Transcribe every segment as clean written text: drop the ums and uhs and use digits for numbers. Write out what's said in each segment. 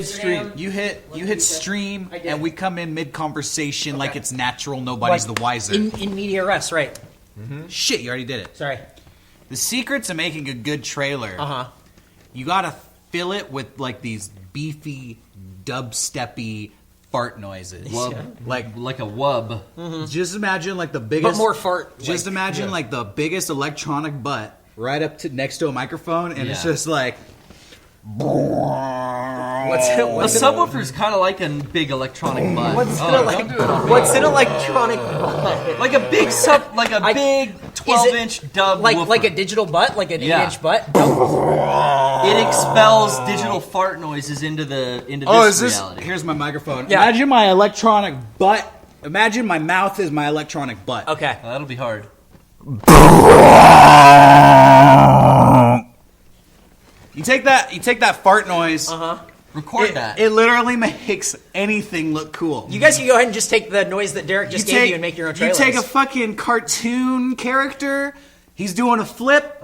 Stream. You hit stream, and we come in mid conversation like it's natural. Nobody's the wiser. In media res, right? Shit, you already did it. Sorry. The secret to making a good trailer. You gotta fill it with like these beefy, dubsteppy fart noises. Wub. Like a wub. Just imagine like the biggest. But more fart. Just imagine like the biggest electronic butt right up to next to a microphone, and it's just like. What's a subwoofer's kind of like a big electronic butt. What's an electronic butt? Like a big big 12-inch dub woofer. Like a digital butt, like an 8-inch butt. It expels digital fart noises into this reality. Here's my microphone. Yeah. Imagine my electronic butt. Imagine my mouth is my electronic butt. Okay. Well, that'll be hard. You take that fart noise. Record that. It literally makes anything look cool. You guys can go ahead and just take the noise that Derek just gave you and make your own trailers. You take a fucking cartoon character. He's doing a flip.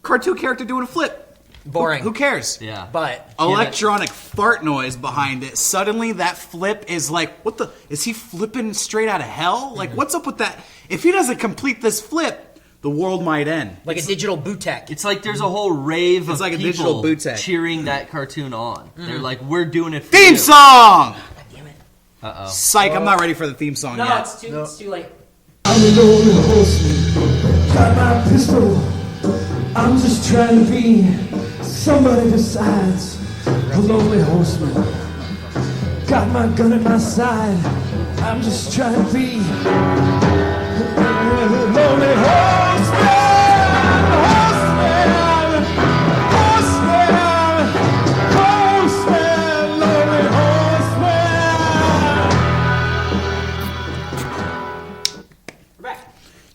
Cartoon character doing a flip. Boring. Who cares? Yeah. But electronic fart noise behind it. Suddenly that flip is like, what the? Is he flipping straight out of hell? Like, what's up with that? If he doesn't complete this flip, the world might end. Like a digital bootech. It's like there's a whole rave of like a people digital bootech. cheering that cartoon on. They're like, we're doing it for Theme you. song! God damn it. Uh-oh. Psych, I'm not ready for the theme song yet. It's too late. I'm a lonely horseman, got my pistol. I'm just trying to be somebody besides a lonely horseman. Got my gun at my side, I'm just trying to be a lonely horseman, lonely horseman.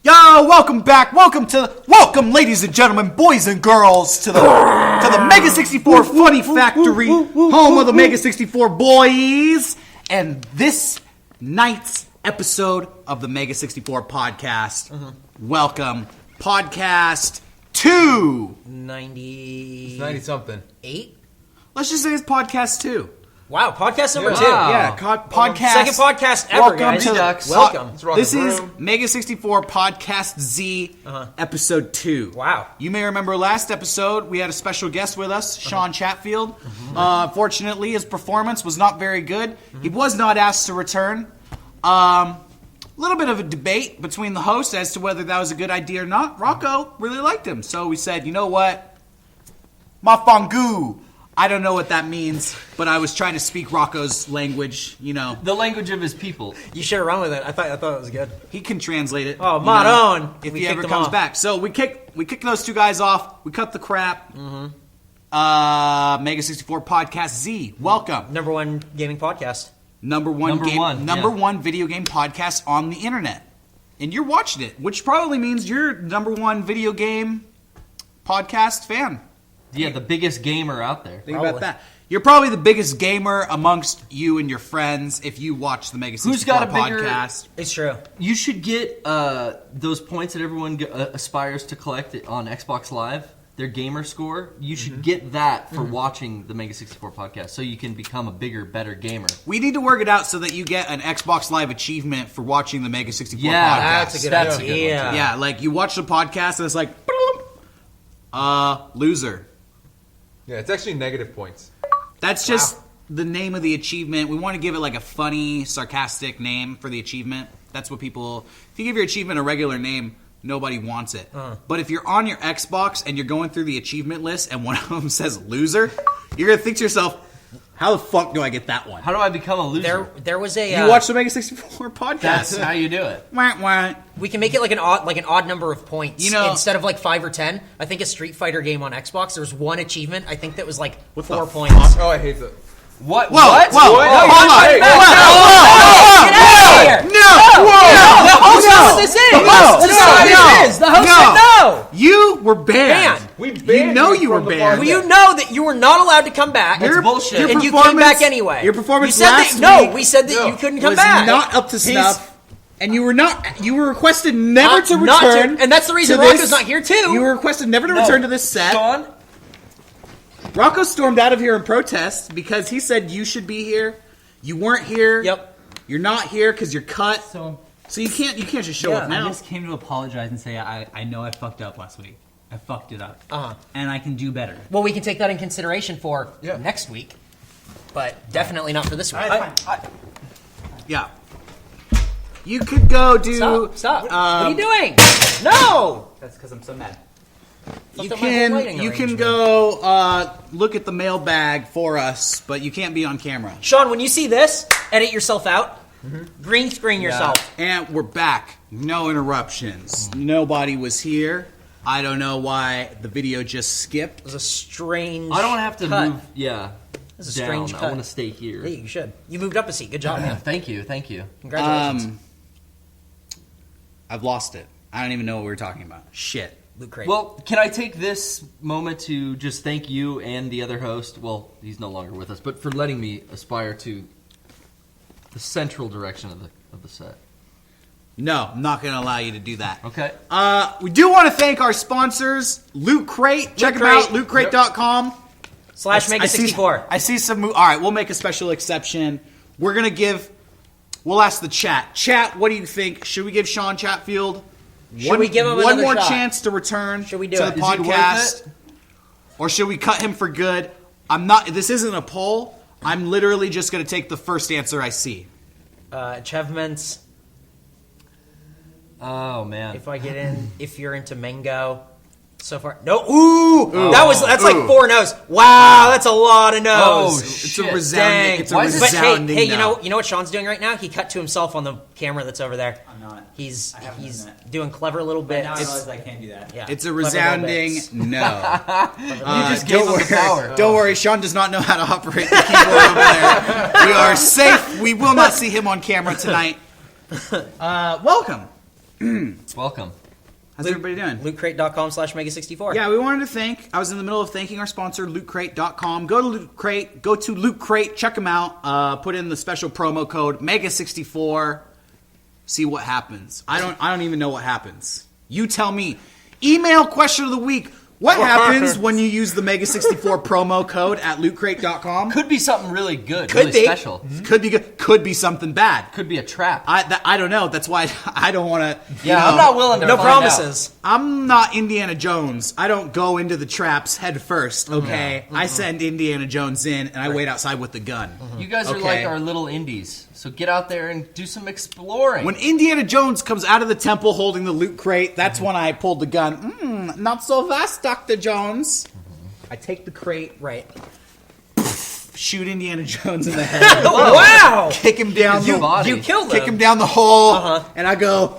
Yo, welcome back. Welcome, ladies and gentlemen, boys and girls, to the MEGA64 Funny Factory, home of the MEGA64 boys, and this night's episode of the MEGA64 podcast. Welcome, podcast 2. 90 something. 8? Let's just say it's podcast 2. Wow, podcast number 2. Yeah, podcast. Second podcast ever, Welcome guys. to Welcome. This is MEGA64 Podcast Z, episode 2. Wow. You may remember last episode, we had a special guest with us, Sean Chatfield. Fortunately, his performance was not very good. He was not asked to return. A little bit of a debate between the hosts as to whether that was a good idea or not. Rocco really liked him, so we said, you know what? Mafangu. I don't know what that means, but I was trying to speak Rocco's language, you know. The language of his people. You should have run with it. I thought it was good. He can translate it. Oh, Maron. If he ever comes back. So we kicked those two guys off. We cut the crap. MEGA64 Podcast Z. Welcome. Number 1 gaming podcast. Number one video game podcast on the internet. And you're watching it, which probably means you're number 1 video game podcast fan. Yeah, the biggest gamer out there. Think about that. You're probably the biggest gamer amongst you and your friends if you watch the MEGA64 Who's got a bigger podcast. It's true. You should get those points that everyone aspires to collect on Xbox Live, their gamer score. You should get that for watching the MEGA64 podcast so you can become a bigger, better gamer. We need to work it out so that you get an Xbox Live achievement for watching the MEGA64 podcast. That's a good idea. Yeah, like you watch the podcast and it's like, loser. Yeah, it's actually negative points. That's just the name of the achievement. We want to give it like a funny, sarcastic name for the achievement. That's what people... If you give your achievement a regular name, nobody wants it. But if you're on your Xbox and you're going through the achievement list and one of them says loser, you're going to think to yourself, how the fuck do I get that one? How do I become a loser? There was a... You watch the MEGA64 podcast. That's how you do it. Wah, wah. We can make it like an odd number of points. You know, instead of like 5 or 10. I think a Street Fighter game on Xbox, there was one achievement. I think that was like 4 points. Oh, I hate that. What? Whoa, What? whoa, What? hold on. Hey, Get out of here! No! The host knows what this is! The host said no! You were banned. We banned You know you were from the banned. Well, you know that you were not allowed to come back. That's bullshit. And you came back anyway. Your performance you said last that, week we said that you couldn't come was back. not up to snuff. And you were requested never to Not return. and that's the reason to this- Rocco's not here too. You were requested never to return to this set. Sean, Rocco stormed out of here in protest because he said you should be here. You weren't here. Yep. You're not here because you're cut. So you can't just show up I now. just came to apologize and say I know I fucked up last week. I fucked it up. Uh-huh. And I can do better. Well, we can take that in consideration for Yeah. next week, but definitely not for this week. Yeah. You could go do. Stop. What are you doing? No! That's because I'm so mad. You Fucked up my whole lighting can arrangement. go look at the mailbag for us, but you can't be on camera. Sean, when you see this, edit yourself out. Green screen yourself. And we're back. No interruptions. Nobody was here. I don't know why the video just skipped. It was a strange I don't have to cut. move. Yeah. This is a down. strange I cut. want to stay here. Hey, you should. You moved up a seat. Good job, man. Thank you. Congratulations. I've lost it. I don't even know what we were talking about. Shit. Loot Crate. Well, can I take this moment to just thank you and the other host? Well, he's no longer with us, but for letting me aspire to the central direction of the set. No, I'm not going to allow you to do that. Okay. We do want to thank our sponsors, Loot Crate. Check them out, lootcrate.com. Slash MEGA64. I see some. All right, we'll make a special exception. We're gonna give. We'll ask the chat. Chat, what do you think? Should we give Sean Chatfield Should we give him one another more shot? chance to return Should we do to it? the Is he worth podcast, it? or should we cut him for good? I'm not. This isn't a poll. I'm literally just gonna take the first answer I see. Achievements. Oh man. If I get in, if you're into mango. So far, no. Ooh, that's like 4 no's. Wow, that's a lot of no's. Oh, It's shit. a resounding. Dang. It's a Why is it- resounding. Hey, no. you know what Sean's doing right now? He cut to himself on the camera that's over there. I'm not. He's I haven't done that. doing clever little bits. Now I realize I can't do that. Yeah, It's a clever little resounding bits. no. You just gave him the power. Don't worry, Sean does not know how to operate the keyboard over there. We are safe. We will not see him on camera tonight. Welcome. Welcome. How's everybody doing? LootCrate.com/MEGA64. Yeah, we wanted to thank. I was in the middle of thanking our sponsor, LootCrate.com. Go to Loot Crate. Go to Loot Crate. Check them out. Put in the special promo code MEGA64. See what happens. I don't even know what happens. You tell me. Email question of the week. What happens when you use the MEGA64 promo code at LootCrate.com? Could be something really good, Could really be. special. Could be good. Could be something bad. Could be a trap. I don't know. That's why I don't want to. Yeah, I'm not willing to No find out. promises. I'm not Indiana Jones. I don't go into the traps head first. Okay, I send Indiana Jones in, and I wait outside with the gun. You guys are Okay. like our little indies, so get out there and do some exploring. When Indiana Jones comes out of the temple holding the loot crate, that's when I pulled the gun. Not so fast, Dr. Jones. I take the crate, Right. shoot Indiana Jones in the head, Wow! kick him down, His body. You killed kick him. him down the hole, Uh-huh. and I go,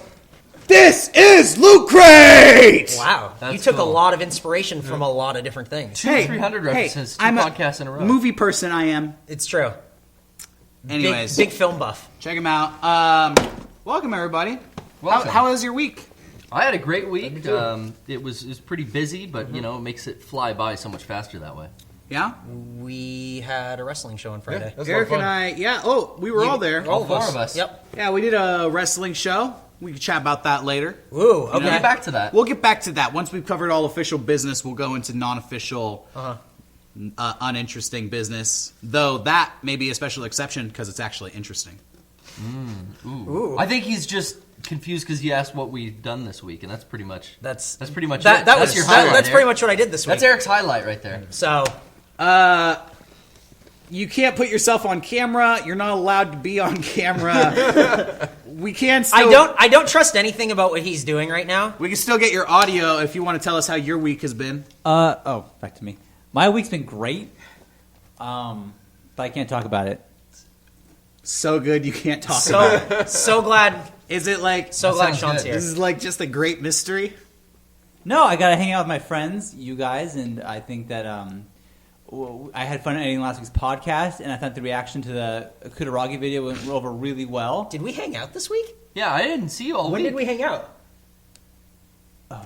"This is Loot Crate!" Wow. That's You took cool. a lot of inspiration from a lot of different things. 300 references, two I'm podcasts in a row. Movie person, I am. It's true. Anyways, Big film buff. check him out. Welcome everybody. Welcome. How was your week? I had a great week. It was pretty busy, but you know, it makes it fly by so much faster that way. Yeah, We had a wrestling show on Friday. That's a lot of Eric and fun. I. Yeah. Oh, we were all there. All four of us. Yep. Yeah, we did a wrestling show. We can chat about that later. Ooh, We'll okay. get back to that. We'll get back to that once we've covered all official business. We'll go into non-official, uninteresting business. Though that may be a special exception because it's actually interesting. Ooh. I think he's just confused because he asked what we've done this week, and that's pretty much That's pretty much that. it. That That's was your highlight, that's Eric. pretty much what I did this week. That's Eric's highlight right there. So You can't put yourself on camera. You're not allowed to be on camera. We can still. I don't trust anything about what he's doing right now. We can still get your audio if you want to tell us how your week has been. Back to me. My week's been great, but I can't talk about it. So good you can't talk about it. So glad Is it like so glad sounds Sean's good. here. this is like just a great mystery? No, I got to hang out with my friends, you guys, and I think that I had fun editing last week's podcast, and I thought the reaction to the Kurarogi video went over really well. Did we hang out this week? Yeah, I didn't see you all When week. did we hang out?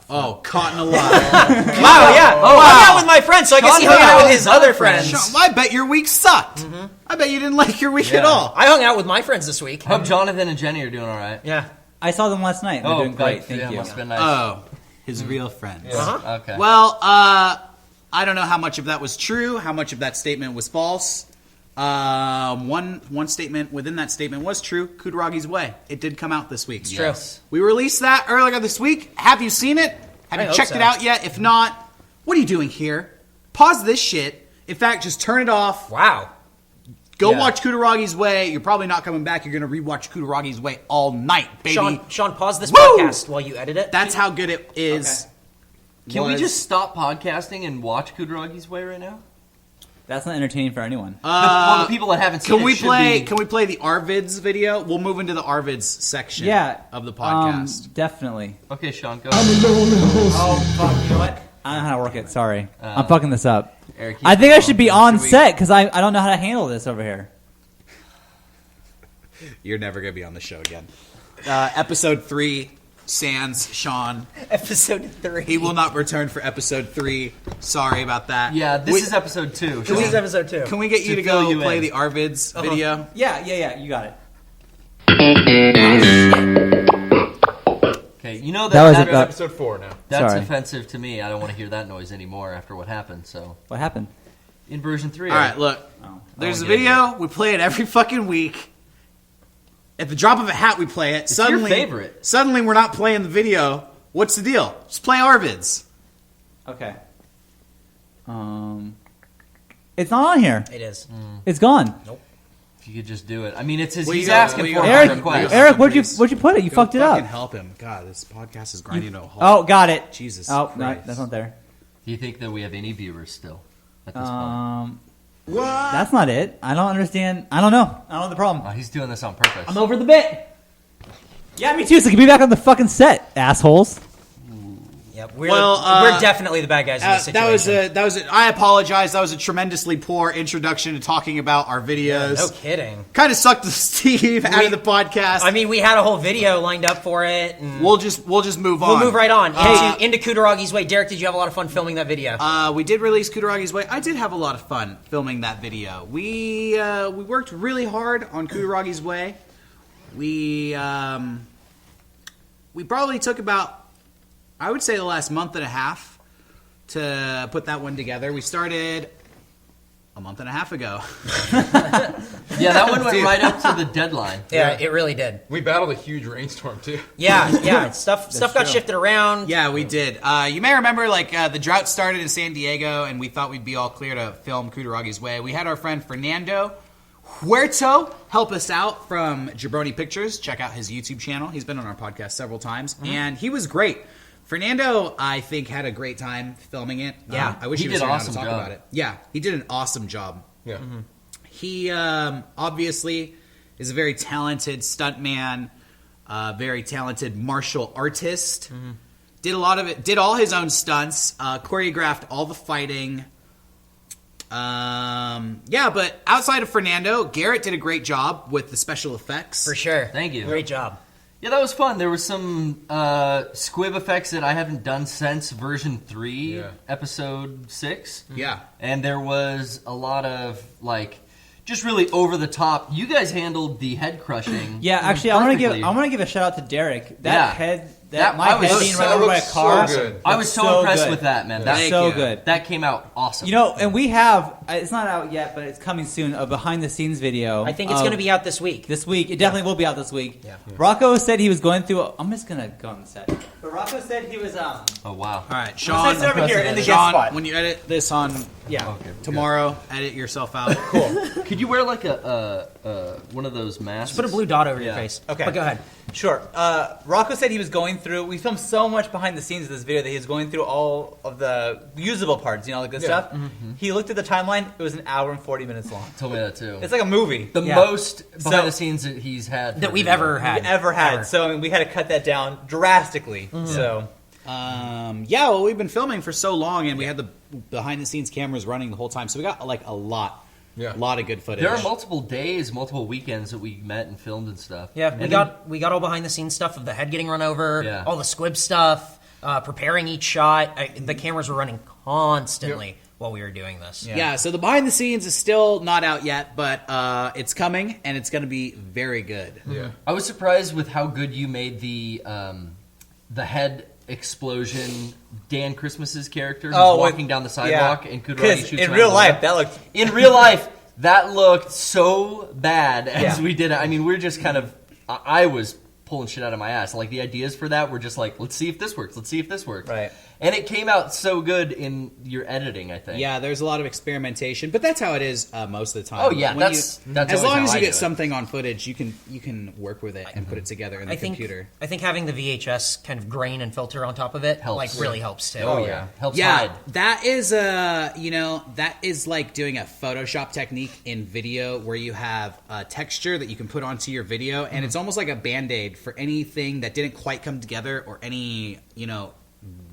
Oh, caught in a lie. Wow, yeah. Oh, I hung wow. out with my friends, so I guess Sean he hung hung out out with with his his other other friends. friends. Sean, I bet your week sucked. I bet you didn't like your week at all. I hung out with my friends this week. Hope Jonathan and Jenny are doing all right. Yeah. I saw them last night. They're doing great. Thank yeah, you. Must have been nice. Oh, his real friends. Uh-huh. Okay. Well, I don't know how much of that was true, how much of that statement was false. One statement within that statement was true. Kurarogi's Way. It did come out this week. It's true. We released that earlier this week. Have you seen it? Have you checked it out yet? If not, what are you doing here? Pause this shit. In fact, just turn it off. Wow. Go watch Kurarogi's Way. You're probably not coming back. You're going to rewatch Kurarogi's Way all night, baby. Sean, pause this Woo! podcast while you edit it. That's how good it is. Can we just stop podcasting and watch Kurarogi's Way right now? That's not entertaining for anyone. The people that haven't seen Can we should play? be- Can we play the Arvids video? We'll move into the Arvids section. Of the podcast. Definitely. Okay, Sean, go. I'm a lonely horseman. Fuck, you know what? I don't know how to work it. Sorry. I'm fucking this up. Eric, I think I should be on set because I don't know how to handle this over here. You're never going to be on the show again. Episode 3, sans Sean. Episode 3. He will not return for episode 3. Sorry about that. Yeah, this is episode 2. This is episode 2. Can we get you to fill go you play in. the Arvids video? Yeah. You got it. Okay, you know That was that's, it, Episode 4 now. that's Sorry. offensive to me. I don't want to hear that noise anymore after what happened. So, What happened? in version 3. All right, look. Oh. There's a get it. video. We play it every fucking week. At the drop of a hat, we play it. your favorite. Suddenly, we're not playing the video. What's the deal? Just play Arvids. Okay. It's not on here. It is. It's gone. If you could just do it. I mean, it's his. Well, He's you gotta- asking well, you for gotta- a request. Eric, where'd you put it? You Go fucked it fucking up. help him. God, this podcast is grinding to a halt. Oh, got it. Jesus Oh, no, Christ. that's not there. Do you think that we have any viewers still at this point? That's not it. I don't understand. I don't know. I don't know the problem. Oh, he's doing this on purpose. I'm over the bit. Yeah, me too. So get me back on the fucking set, assholes. Yep. We're definitely the bad guys in this situation. I apologize. That was a tremendously poor introduction to talking about our videos. No kidding. Kind of sucked Steve out of the podcast. I mean, we had a whole video lined up for it. And we'll just move on. we'll move right on into Kurarogi's Way. Derek, did you have a lot of fun filming that video? We did release Kurarogi's Way. I did have a lot of fun filming that video. We worked really hard on Kurarogi's Way. We probably took about, I would say, the last month and a half to put that one together. We started a month and a half ago. Yeah, that one went Dude. right up to the deadline. Yeah, it really did. We battled a huge rainstorm, too. Yeah. Stuff got shifted around. Yeah, we did. You may remember, the drought started in San Diego, and we thought we'd be all clear to film Kurarogi's Way. We had our friend Fernando Huerto help us out from Jabroni Pictures. Check out his YouTube channel. He's been on our podcast several times, and he was great. Fernando, I think, had a great time filming it. Yeah. I wish He he was did here now awesome to talk job. about it. Yeah, he did an awesome job. Yeah. He obviously is a very talented stuntman, very talented martial artist. Did a lot of it. Did all his own stunts. Choreographed all the fighting. But outside of Fernando, Garrett did a great job with the special effects. For sure. Thank you. Great job. Yeah, that was fun. There was some squib effects that I haven't done since version 3, Yeah. episode 6. Yeah. And there was a lot of, just really over the top. You guys handled the head crushing. Yeah, actually, I want to perfectly. give a shout out to Derek. That Yeah. head, That- my I was head being so- run over by a so car. good. I was so so impressed good. with that, man. Thank so you. good. That came out awesome. You know, and we have, it's not out yet, but it's coming soon, a behind the scenes video. I think it's going to be out this week. This week. It definitely will be out this week. Yeah. Rocco said he was going through, I'm just going to go on the set. But Rocco said he was, Oh, wow. All right, Sean. sit over here in the guest Sean, spot. when you edit this on Yeah. tomorrow, edit yourself out. Could you wear, one of those masks? Put a blue dot over your Yeah. face. Okay. But go ahead. Sure. Rocco said he was going through. We filmed so much behind the scenes of this video that he was going through all of the usable parts, the good stuff. He looked at the timeline. It was an hour and 40 minutes long. Told me that, too. It's like a movie. The Yeah. most behind So- the scenes that he's had. That for we've video. ever had. We've ever had. Ever. So I mean, we had to cut that down drastically. So Well, we've been filming for so long, and we had the behind the scenes cameras running the whole time, so we got a lot of good footage. There are multiple days, multiple weekends that we met and filmed and stuff. Yeah, And we got all behind the scenes stuff of the head getting run over, Yeah. all the squib stuff, preparing each shot. The cameras were running constantly while we were doing this. Yeah, so the behind the scenes is still not out yet, but it's coming, and it's going to be very good. Yeah. I was surprised with how good you made the head explosion, Dan Christmas's character who's Oh, walking down the sidewalk and Kurarogi shoots him in out real of the life, window. that looked... In real life, that looked so bad as we did it. I mean, we're just kind of... I was pulling shit out of my ass. Like, the ideas for that were just like, let's see if this works. Let's see if this works. Right. And it came out so good in your editing, I think. Yeah, there's a lot of experimentation, but that's how it is most of the time. Oh, yeah, When that's as always long how as I you do get it. something on footage, you can work with it and put it together in the I think computer. I think having the VHS kind of grain and filter on top of it Helps. really helps too. Oh, yeah. Helps Yeah, hide. that is that is like doing a Photoshop technique in video where you have a texture that you can put onto your video, and it's almost like a Band-Aid for anything that didn't quite come together or any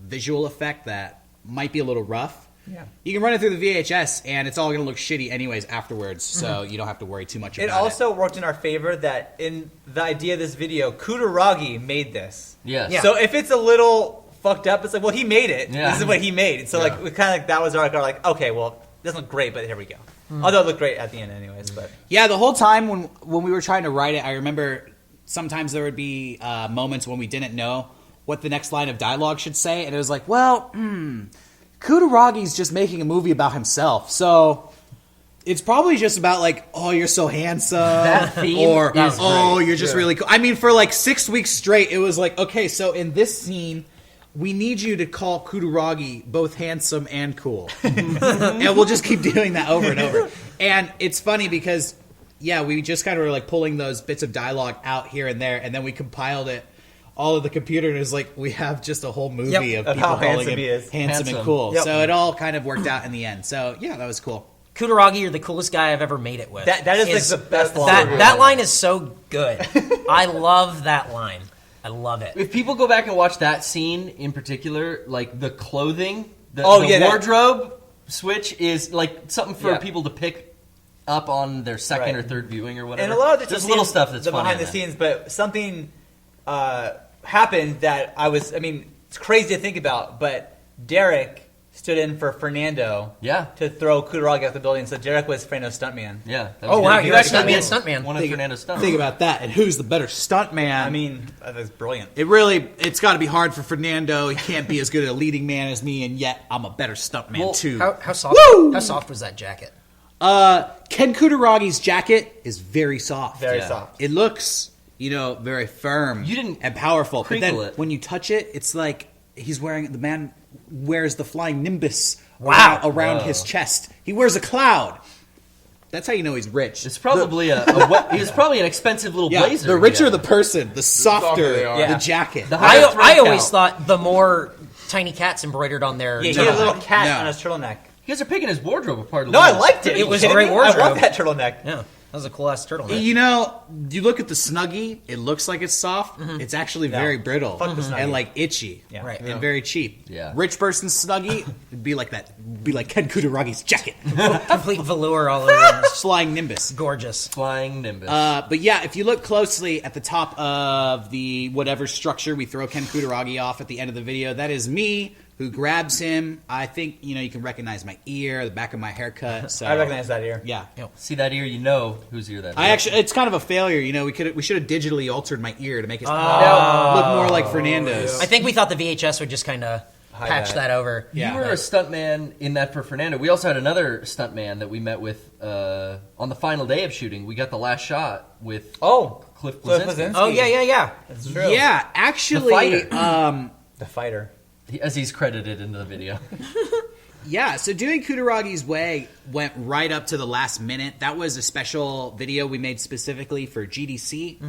visual effect that might be a little rough. Yeah. You can run it through the VHS, and it's all going to look shitty anyways afterwards, so you don't have to worry too much about It also worked in our favor that in the idea of this video, Kurarogi made this. Yes. Yeah. So if it's a little fucked up, it's like, well, he made it. Yeah. This is what he made. So like, we kind of like that was our like, okay, well, it doesn't look great, but here we go. Although it looked great at the end, anyways. But Yeah, the whole time when we were trying to write it, I remember sometimes there would be moments when we didn't know what the next line of dialogue should say, and it was like, well, Kurarogi's just making a movie about himself, so it's probably just about like, oh, you're so handsome, That theme or is oh, great. you're just really cool. I mean, for like 6 weeks straight, it was like, okay, so in this scene, we need you to call Kurarogi both handsome and cool, and we'll just keep doing that over and over. And it's funny because, yeah, we just kind of were like pulling those bits of dialogue out here and there, and then we compiled it all of the computer, and it's like we have just a whole movie Yep. of Of people how calling handsome him he is. handsome and Handsome. cool. Yep. So it all kind of worked out in the end. So yeah, that was cool. Kurarogi, you're the coolest guy I've ever made it with. That is like the best line. That line is so good. I love that line. I love it. If people go back and watch that scene in particular, like the clothing, the that- wardrobe switch is like something for Yeah. people to pick up on their second or third viewing or whatever. And a lot of this there's is little stuff that's the funny behind the in that. scenes, but something happened that it's crazy to think about, but Derek stood in for Fernando Yeah. to throw Kurarogi out the building, so Derek was Fernando's stuntman. Yeah. that Oh was wow, good. you He actually got me a was stuntman. One of Fernando's stunts. Think about that, and who's the better stuntman? I mean, that was brilliant. it's got to be hard for Fernando. He can't be as good a leading man as me, and yet I'm a better stuntman Well, too. How soft? Woo! How soft was that jacket? Ken Kurarogi's jacket is very soft. Very Yeah. soft. It looks, very firm You didn't and powerful. But crinkle then it. when you touch it, it's like the man wears the flying nimbus Wow. around his chest. He wears a cloud. That's how you know he's rich. It's probably it's probably an expensive little Yeah, blazer. the richer yeah. the person, the softer they are. the jacket. The higher I always throat thought the more tiny cats embroidered on their. Yeah, he had a little turtleneck. cat No. on his turtleneck. You guys are picking his wardrobe apart a No, little. I liked it. It was Are you a great kidding me? I wardrobe. love that turtleneck. Yeah, that was a cool ass turtleneck. You look at the Snuggie, it looks like it's soft. It's actually very brittle Fuck the Snuggie. and like itchy. Yeah. Right. And very cheap. Yeah. Rich person's Snuggie would be like that. Be like Ken Kurarogi's jacket. Complete velour all over. Him. Flying Nimbus. Gorgeous. Flying Nimbus. But yeah, if you look closely at the top of the whatever structure we throw Ken Kurarogi off at the end of the video, that is me who grabs him. I think, you can recognize my ear, the back of my haircut. So I recognize that ear. Yeah. See that ear, you know whose ear that is. It's kind of a failure. We should have digitally altered my ear to make it look more like Fernando's. I think we thought the VHS would just kind of patch that. that over. Yeah. You were a stuntman in that for Fernando. We also had another stuntman that we met with on the final day of shooting. We got the last shot with Cliff Blazinski. Oh yeah. That's true. Yeah, actually, The fighter. The fighter. As he's credited into the video. yeah. So doing Kurarogi's Way went right up to the last minute. That was a special video we made specifically for GDC.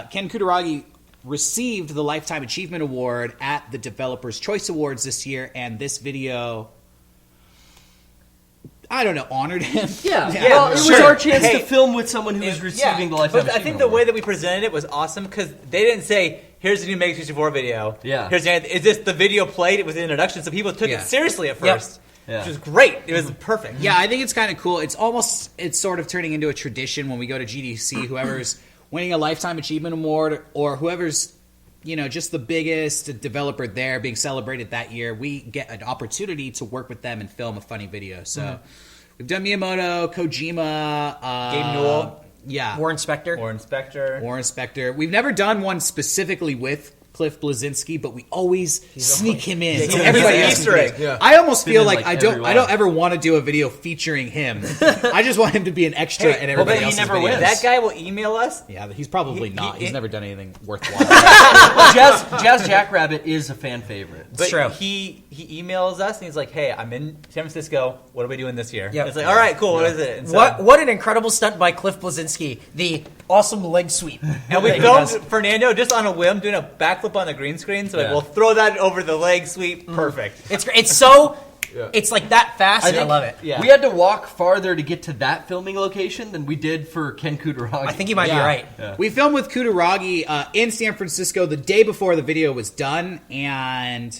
Ken Kurarogi received the Lifetime Achievement Award at the Developers Choice Awards this year, and this video, I don't know, honored him. Well, it was sure. our chance Hey, to film with someone who was receiving the Lifetime But I think Achievement the way Award. that we presented it was awesome because they didn't say, "Here's the new MEGA64 video." Yeah. Is this the video played? It was the introduction, so people took Yeah. it seriously at Yep. first, Yeah. which was great. It was perfect. Yeah, I think it's kind of cool. It's sort of turning into a tradition when we go to GDC. Whoever's winning a Lifetime Achievement Award or whoever's, just the biggest developer there being celebrated that year, we get an opportunity to work with them and film a funny video. So we've done Miyamoto, Kojima, Gabe Newell. yeah, War Inspector. Or Inspector. War Inspector. We've never done one specifically with Cliff Bleszinski, but we always sneak him in. He's So an everybody Easter else egg. can do it. I almost feel in, like like, I every don't live. ever want to do a video featuring him. I just want him to be an extra in everybody he else's never videos. wins. That guy will email us. Yeah, he's probably not. He's never done anything worthwhile. Jazz Jackrabbit is a fan favorite. But true. he emails us and he's like, "Hey, I'm in San Francisco. What are we doing this year?" Yep. It's like, "All right, cool. What is it?" And so- What an incredible stunt by Cliff Bleszinski, the awesome leg sweep. And we that he filmed does. Fernando just on a whim doing a backflip on the green screen. So like, Yeah. we'll throw that over the leg sweep. Perfect. It's great. It's so. Yeah. It's like that fast. I love it. Yeah. We had to walk farther to get to that filming location than we did for Ken Kurarogi. I think you might be Yeah. right. We filmed with Kurarogi in San Francisco the day before the video was done, and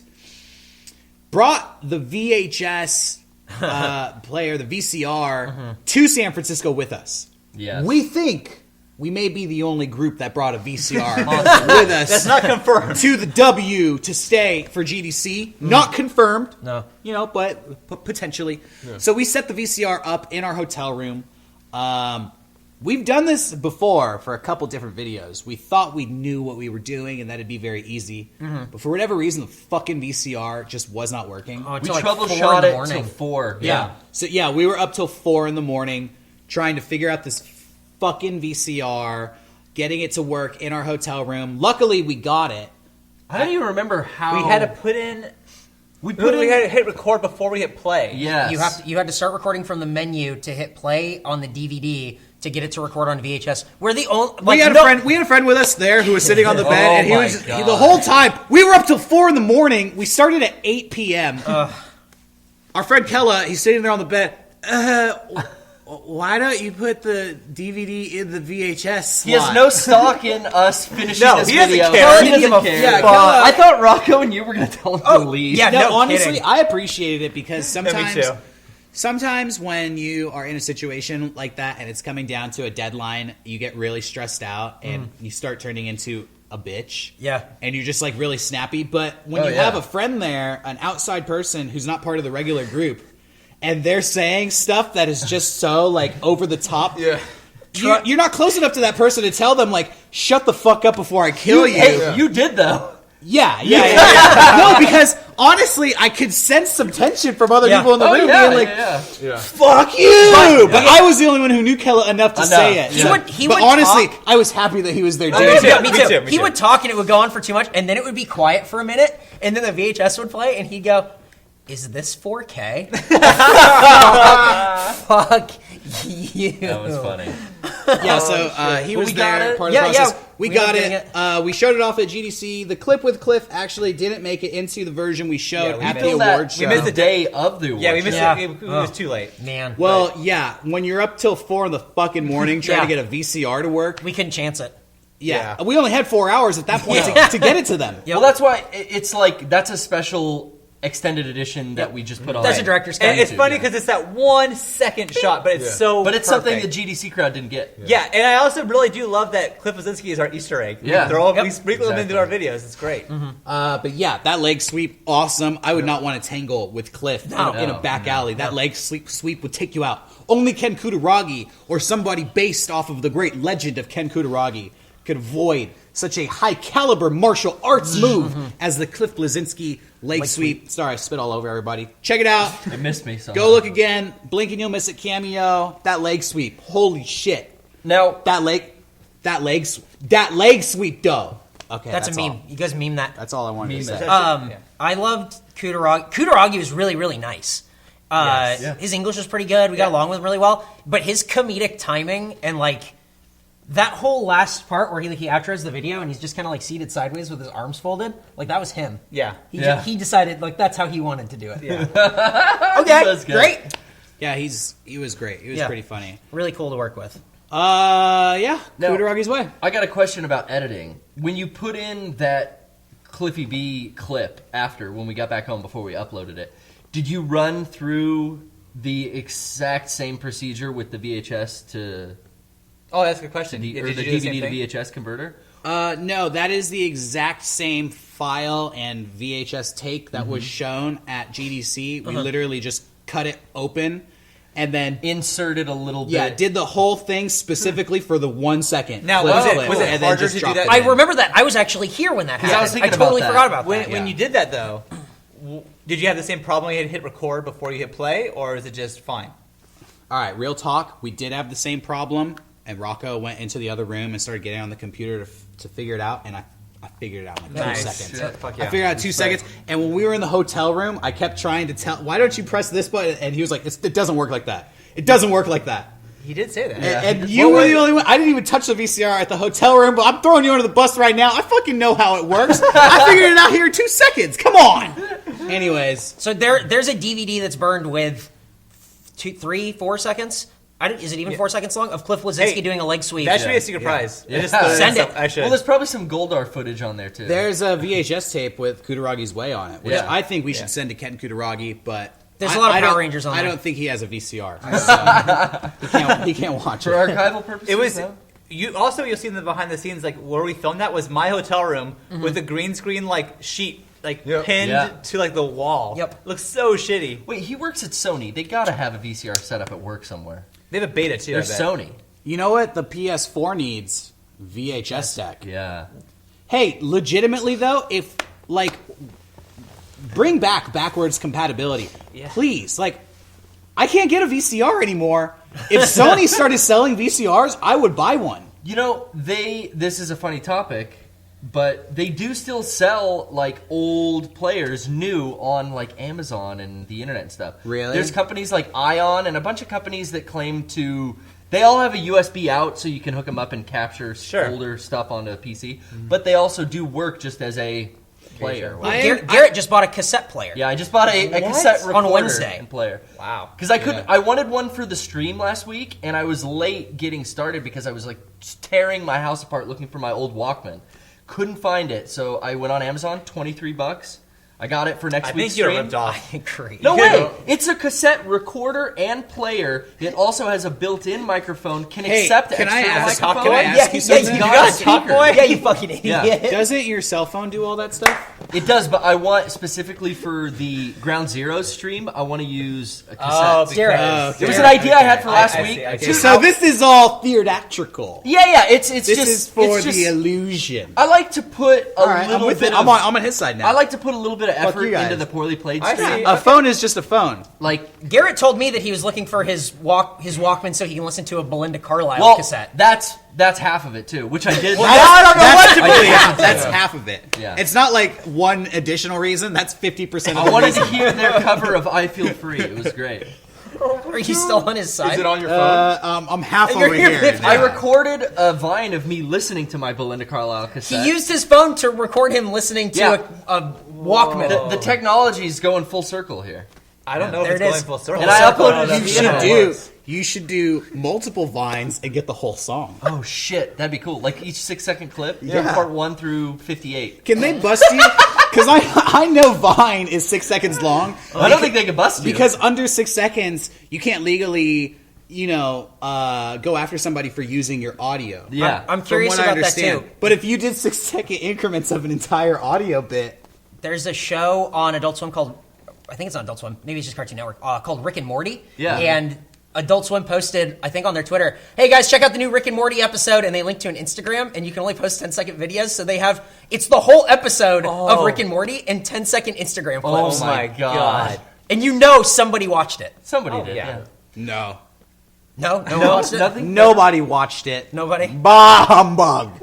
brought the VHS player, the VCR, to San Francisco with us. Yes. We think we may be the only group that brought a VCR with us. That's not confirmed. To the W to stay for GDC. Not confirmed. No. You know, but potentially. So we set the VCR up in our hotel room. We've done this before for a couple different videos. We thought we knew what we were doing and that it'd be very easy. But for whatever reason, the fucking VCR just was not working. Oh, we until like 4 in troubleshot the it morning. till 4. Yeah. So yeah, we were up till 4 in the morning trying to figure out this fucking VCR, getting it to work in our hotel room. Luckily, we got it. I don't even remember how We had to put in. we put We in. had to hit record before we hit play. Yes. You had to start recording from the menu to hit play on the DVD to get it to record on VHS. We're the only. Like, We had a friend with us there who was sitting on the bed, Oh and he my was God. the whole time. We were up till 4 in the morning. We started at 8 p.m. Our friend Kella, he's sitting there on the bed. Why don't you put the DVD in the VHS slot? He has no stock in us finishing No, this he doesn't video. care. He He doesn't doesn't give a care. fuck. I thought Rocco and you were going to tell him to leave. yeah. No, No honestly, kidding. I appreciated it because Yeah, me sometimes, too. sometimes when you are in a situation like that and it's coming down to a deadline, you get really stressed out and you start turning into a bitch. Yeah. And you're just like really snappy. But when Oh, you yeah. have a friend there, an outside person who's not part of the regular group, and they're saying stuff that is just so like over the top. Yeah. You're not close enough to that person to tell them like, shut the fuck up before I kill you. Hey, you did though. Yeah. No, because honestly, I could sense some tension from other Yeah. people in the room being like, Yeah. fuck you! But I was the only one who knew Kella enough to I know. say it. He would- he but would honestly, talk- I was happy that he was there Me doing too, it. me Me too. too, me He too. would talk and it would go on for too much, and then it would be quiet for a minute, and then the VHS would play, and he'd go, "Is this 4K?" Fuck you. That was funny. Yeah, so he was we got there, it. part of Yeah, the process. yeah, We we got were doing it. it. We showed it off at GDC. The clip with Cliff actually didn't make it into the version we showed Yeah, we at missed the Feel award that show. we missed the day of the award Yeah, we missed Yeah. it. It was too late. Man, Well, yeah, when you're up till 4 in the fucking morning trying Yeah. to get a VCR to work, we couldn't chance it. yeah, Yeah. we only had 4 hours at that point to get it to them. Yep. Well, that's why it's like that's a special extended edition that we just put on. That's a director's cut. And it's YouTube, funny yeah. because it's that 1 second shot, but it's Yeah. so. But it's something the perfect. GDC crowd didn't get. Yeah, and I also really do love that Cliff Bleszinski is our Easter egg. Yeah. We sprinkle them into our videos. It's great. But yeah, that leg sweep, awesome. I would not want to tangle with Cliff in a back alley. That leg sweep would take you out. Only Ken Kurarogi or somebody based off of the great legend of Ken Kurarogi could avoid such a high caliber martial arts move as the Cliff Bleszinski leg sweep. Sorry, I spit all over everybody. Check it out. It missed me. So Go look again. Blink and you'll miss it cameo. That leg sweep. Holy shit. now. That leg sweep though. Okay, That's a meme. all. You guys meme that. That's all I wanted to Meme say. it. I loved Kurarogi. Kurarogi was really, really nice. Yes. Yeah. His English was pretty good. We got along with him really well. But his comedic timing and like that whole last part where he outros the video and he's just kind of like seated sideways with his arms folded, like that was him. Yeah. He decided like that's how he wanted to do it. Yeah. Okay, That's good. great. Yeah, he was great. He was Yeah. pretty funny. Really cool to work with. Yeah, No. Kurarogi's way. I got a question about editing. When you put in that Cliffy B clip after, when we got back home before we uploaded it, did you run through the exact same procedure with the VHS to Oh, that's a good question. the, Yeah, or did the you do same DVD to thing? VHS converter? No, that is the exact same file and VHS take that was shown at GDC. We literally just cut it open and then Inserted a little bit. yeah, did the whole thing specifically for the 1 second. Now, clip, was it- clip, was it and then harder just to do dropped that? it I in. remember that. I was actually here when that happened. I was thinking totally about that. forgot about When, that. when Yeah. you did that though, did you have the same problem when you hit record before you hit play, or is it just fine? All right, real talk. We did have the same problem, and Rocco went into the other room and started getting on the computer to figure it out, and I figured it out in like 2 Nice. seconds. Shit, fuck I yeah. figured it out in 2 seconds, and when we were in the hotel room, I kept trying to tell, why don't you press this button? And he was like, it doesn't work like that. It doesn't work like that. He did say that. And you were the only one. I didn't even touch the VCR at the hotel room, but I'm throwing you under the bus right now. I fucking know how it works. I figured it out here in 2 seconds. Come on. Anyways, So there's a DVD that's burned with 2, 3, 4 seconds. Is it even 4 seconds long? Of Cliff Bleszinski Hey, doing a leg sweep. That should be a secret prize. Yeah. I just thought Send that it. I should. Well, there's probably some Goldar footage on there too. there's a VHS tape with Kurarogi's Way on it, which Yeah. I think we should send to Ken Kutaragi, but There's a lot of I Power don't- Rangers on I there. don't think he has a VCR. So he can't watch For it. archival purposes. It was no? you'll see in the behind the scenes like where we filmed that was my hotel room with a green screen like sheet like Yep. pinned Yeah. to like the wall. Yep. Looks so shitty. Wait, he works at Sony. They gotta have a VCR set up at work somewhere. They have a beta too. They're I bet. Sony. You know what? The PS4 needs VHS deck. Yeah. Hey, legitimately though, if like bring back backwards compatibility, Yeah. please. Like, I can't get a VCR anymore. If Sony started selling VCRs, I would buy one. You know, this is a funny topic, but they do still sell like old players new on like Amazon and the internet and stuff. Really? There's companies like Ion and a bunch of companies that claim to they all have a USB out so you can hook them up and capture Sure. older stuff onto a PC, but they also do work just as a player. Well, Garrett just bought a cassette player. Yeah, I just bought a cassette recorder On Wednesday. and player. Wow. Because I wanted one for the stream last week, and I was late getting started because I was like just tearing my house apart looking for my old Walkman. Couldn't find it, so I went on Amazon, $23. I got it for next I week's think you're stream. ripped off. I agree. No You way! know- It's a cassette recorder and player. It also has a built-in microphone. Can Hey, accept can I external ask- microphone. can I ask you something? it's You got got a a speaker. Talk Yeah, you fucking idiot. Yeah. Doesn't your cell phone do all that stuff? It does, but I want specifically for the Ground Zero stream. I want to use a cassette. Oh, Garrett. because It was an idea I had for last I week. see, I see. Dude, So this is all theatrical. yeah, it's This just is for it's just- the illusion. I like to put a All right, I'm little with bit it. of, I'm on his side now. I like to put a little bit of effort you guys. into the poorly played I stream. see. A phone is just a phone. Like, Garrett told me that he was looking for his Walkman so he can listen to a Belinda Carlisle well, cassette. that's half of it too, which I did. I don't know what to I believe. did. That's half of it. Yeah. It's not like one additional reason. That's 50% of I the wanted reason. to hear their cover of "I Feel Free." It was great. Are you still on his side? Is it on your phone? I'm half You're over here, here. Viv. I recorded a Vine of me listening to my Belinda Carlisle He cassette. used his phone to record him listening to Yeah. a Walkman. the technology's going full circle here. I don't know There if it it's is. going full circle. And I uploaded it You to the should internet. you should do multiple vines and get the whole song. Oh shit, that'd be cool. Like each 6-second clip, Yeah. part 1 through 58. Can they bust you? Because I know Vine is 6 seconds long. I don't think they could bust you. Because under 6 seconds, you can't legally, go after somebody for using your audio. yeah, I'm From curious what I about that understand. too. But if you did 6-second increments of an entire audio bit, There's a show on Adult Swim called, I think it's on Adult Swim, maybe it's just Cartoon Network, called Rick and Morty. Yeah. And Adult Swim posted, I think on their Twitter, hey guys, check out the new Rick and Morty episode, and they linked to an Instagram, and you can only post 10-second videos, so they have, it's the whole episode of Rick and Morty and 10-second Instagram Oh clips. my god. And you know somebody watched it. Somebody did. yeah. Yeah. no. No? No one No, watched it? nothing. Nobody watched it. Nobody? Humbug.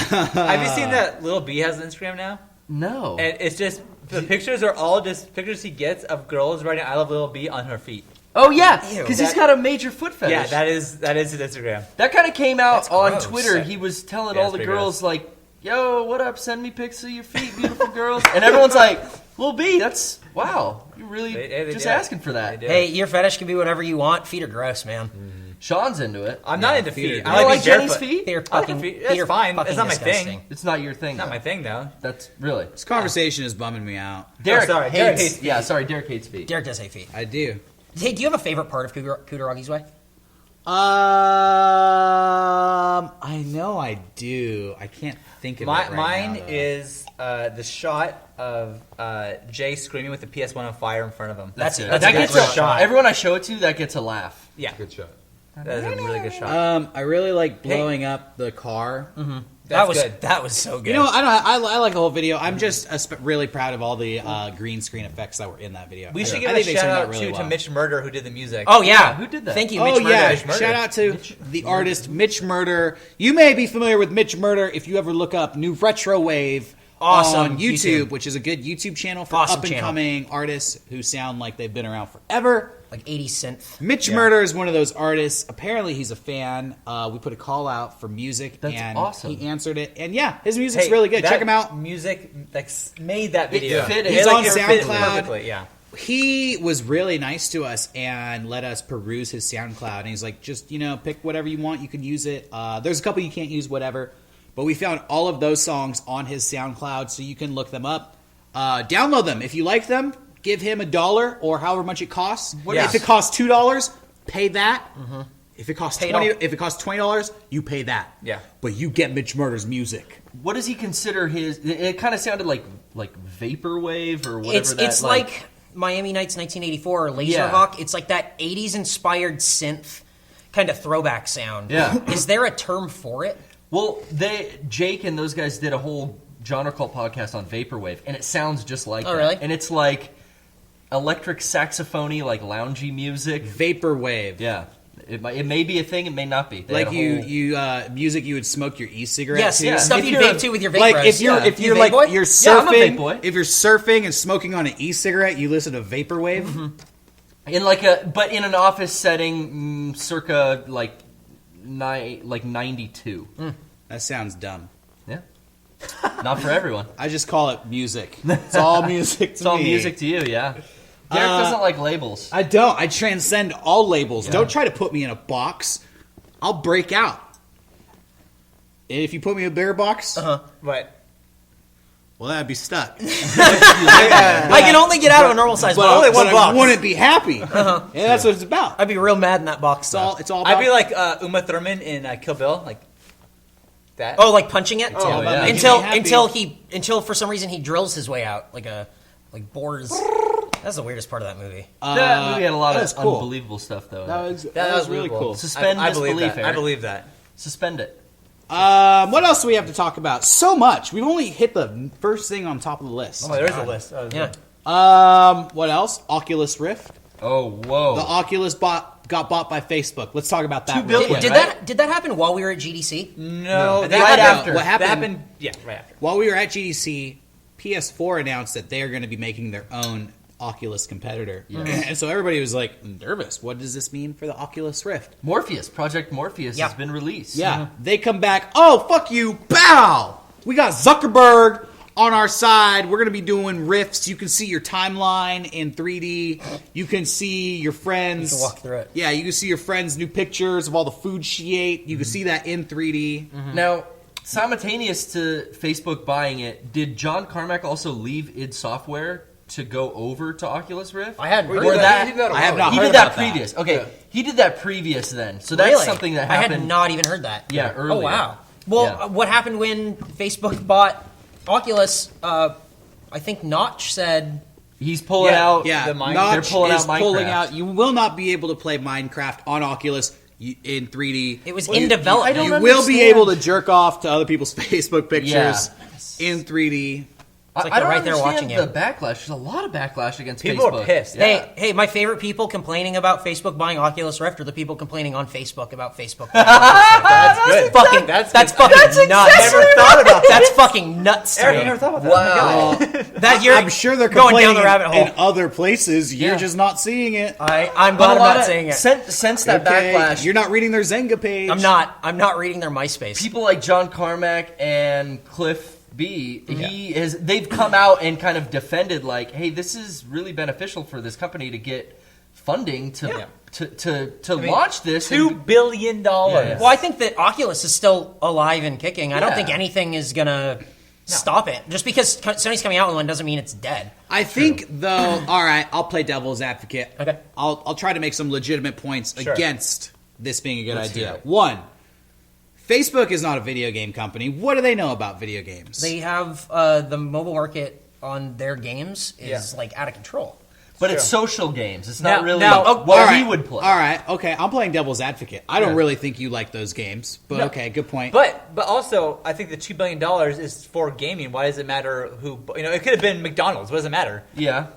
Have you seen that Little B has an Instagram now? No. And it's just the pictures are all just pictures he gets of girls writing "I love Little B" on her feet. Oh yeah, Ew. because he's got a major foot fetish. Yeah, that is his Instagram. That kind of came out That's on gross. Twitter. He was telling Yeah, all it's the pretty girls like, "Yo, what up? Send me pics of your feet, beautiful girls." And everyone's like, "Lil B, that's wow. You really They just did. asking for that." They did. Hey, your fetish can be whatever you want. Feet are gross, man. Sean's into it. I'm not into feet. You I don't like like being Jenny's barefoot. feet? Feet are I like fucking, feet. feet That's are fine. fucking It's not my disgusting. thing. It's not your thing. Not though. my thing though. That's really This conversation is bumming me out. Derek. sorry, hates, Derek hates feet. Yeah, sorry, Derek hates feet. Derek does hate feet. I do. Hey, do you have a favorite part of Kurarogi's Way? I know I do. I can't think of it right Mine now, though. is the shot of Jay screaming with the PS1 on fire in front of him. That's it. that's That a gets good a shot. Everyone I show it to, that gets a laugh. Yeah, Good shot. that is a really good shot. I really like blowing up the car. That was good. that was so good. You know, I like the whole video. I'm just really proud of all the green screen effects that were in that video. We should I give a think they shout turned out really to well. Mitch Murder who did the music. oh yeah, who did that? Thank you, Oh Mitch Murder. yeah! Mitch Murder. Shout out to the artist Mitch Murder. You may be familiar with Mitch Murder if you ever look up New Retro Wave Awesome on YouTube, YouTube. which is a good YouTube channel for Awesome up and channel. coming artists who sound like they've been around forever. Like 80 synth. Mitch Murder is one of those artists. Apparently, he's a fan. We put a call out for music, That's and awesome. he answered it. And yeah, his music's Hey, really good. that Check him out. Music made that video. fit. He's It, on it fit SoundCloud. perfectly. Yeah. He was really nice to us and let us peruse his SoundCloud. And he's like, just, pick whatever you want. You can use it. There's a couple you can't use, whatever. But we found all of those songs on his SoundCloud, so you can look them up. Download them. If you like them, give him $1 or however much it costs. Yeah. If it costs $2, pay that. If it costs Pay it $20, all. if it costs $20, you pay that. Yeah. But you get Mitch Murder's music. What does he consider his? It kind of sounded like vaporwave or whatever. It's like Miami Nights 1984 or Laserhawk. It's like that 80s inspired synth kind of throwback sound. Yeah. Is there a term for it? Well, Jake and those guys did a whole genre cult podcast on vaporwave, and it sounds just like that. Really? And it's like electric saxophony, like loungy music. Vaporwave. Yeah, it may be a thing, it may not be. They Like had a whole- music you would smoke your e-cigarette Yes, to. yeah. stuff If you you're vape a- to with your vape Like bros. if you're Yeah. if you're You like vape boy? you're Yeah, I'm a vape surfing, boy. if you're surfing and smoking on an e-cigarette, you listen to vaporwave. in but in an office setting, circa like 92. That sounds dumb. Yeah, not for everyone. I just call it music. It's all music. It's all music to you, yeah. Derek doesn't like labels. I don't. I transcend all labels. Don't try to put me in a box. I'll break out. And if you put me in a bigger box, Right. well, that'd be stuck. I can only get out of a normal size But, box. but I wouldn't be happy. And that's what it's about. I'd be real mad in that box. It's all about. I'd be like Uma Thurman in Kill Bill, like that. Oh, like punching it? Oh, yeah. Until for some reason he drills his way out like bores. That's the weirdest part of that movie. That movie had a lot that was of cool. unbelievable stuff, though. that was really cool. Suspend I believe disbelief, that. I Eric. believe that. Suspend it. What else do we have to talk about? So much. We've only hit the first thing on top of the list. Oh, there is a list. Oh, Yeah. What else? Oculus Rift. Oh, whoa. The Oculus got bought by Facebook. Let's talk about that. $2 real billion. quick. Did that happen while we were at GDC? No, That right happened- after. What happened? That happened. Yeah, right after. While we were at GDC, PS4 announced that they are going to be making their own Oculus competitor. And so everybody was like nervous. What does this mean for the Oculus Rift? Project Morpheus Yeah. has been released. Yeah. They come back. Oh, fuck you. Bow. We got Zuckerberg on our side. We're going to be doing Rifts. You can see your timeline in 3D. You can see your friends. You can walk through it. Yeah, you can see your friends' new pictures of all the food she ate. You can see that in 3D. Now, simultaneous to Facebook buying it, did John Carmack also leave id Software to go over to Oculus Rift? I hadn't heard Or of that. He did that a I have while not He heard did that about that. previous. Okay, he did that previous then. So that's Really? something that I happened. had not even heard that. Yeah, Oh earlier. wow. Well, Yeah. what happened when Facebook bought Oculus? I think Notch said He's pulling out. Yeah, The Min- Notch they're pulling is out pulling Minecraft. out. You will not be able to play Minecraft on Oculus in 3D. it was Well, in you- development. I don't You will be understand. able to jerk off to other people's Facebook pictures in 3D. like I they're don't right there understand watching the you. backlash. There's a lot of backlash against People Facebook. are pissed. Yeah. Hey, my favorite people complaining about Facebook buying Oculus Rift are the people complaining on Facebook about Facebook. That's good. fucking, That's that's good. fucking That's nuts. Never thought about that. That's fucking nuts to Eric, me. you never thought about that. Wow. That you're I'm sure they're going complaining down the rabbit hole. in other places. You're Yeah. just not seeing it. I'm But glad a I'm lot not of- saying it. Since that Okay? backlash, You're not reading their Zynga page. I'm not reading their MySpace. people like John Carmack and Cliff B, they've come out and kind of defended like, hey, this is really beneficial for this company to get funding to launch this. $2 billion. Yeah. Well, I think that Oculus is still alive and kicking. I don't Yeah. think anything is gonna stop it. Just because Sony's coming out with one doesn't mean it's dead. I think though. All right, I'll play devil's advocate. Okay. I'll try to make some legitimate points Sure. against this being a good Let's hear idea. it. One, Facebook is not a video game company. What do they know about video games? They have the mobile market on their games is like out of control. But it's social games. It's not really all what right, we would play. All right, okay. I'm playing devil's advocate. I don't really think you like those games, but okay, good point. But also, I think the $2 billion is for gaming. Why does it matter who? It could have been McDonald's. What does it matter? Yeah.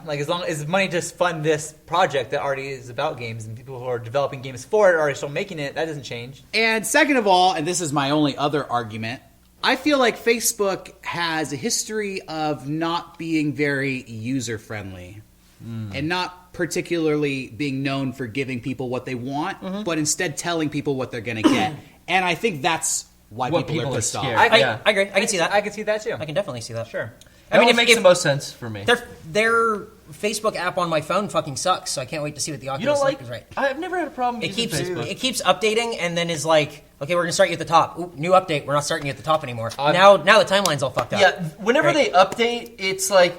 Like as long as money just fund this project that already is about games, and people who are developing games for it are still making it, that doesn't change. And second of all, and this is my only other argument, I feel like Facebook has a history of not being very user-friendly. And not particularly being known for giving people what they want, but instead telling people what they're going to get. And I think that's why people are pissed off. scared. I agree. I can see that. I can see that too. I can definitely see that. Sure. I mean, it makes the most sense for me. Their Facebook app on my phone fucking sucks, so I can't wait to see what the Oculus You don't like? is right. I've never had a problem It using keeps Facebook. it keeps updating and then is like, okay, we're gonna start you at the top. Ooh, new update. We're not starting you at the top anymore. Now the timeline's all fucked up. Yeah, whenever Right. they update, it's like,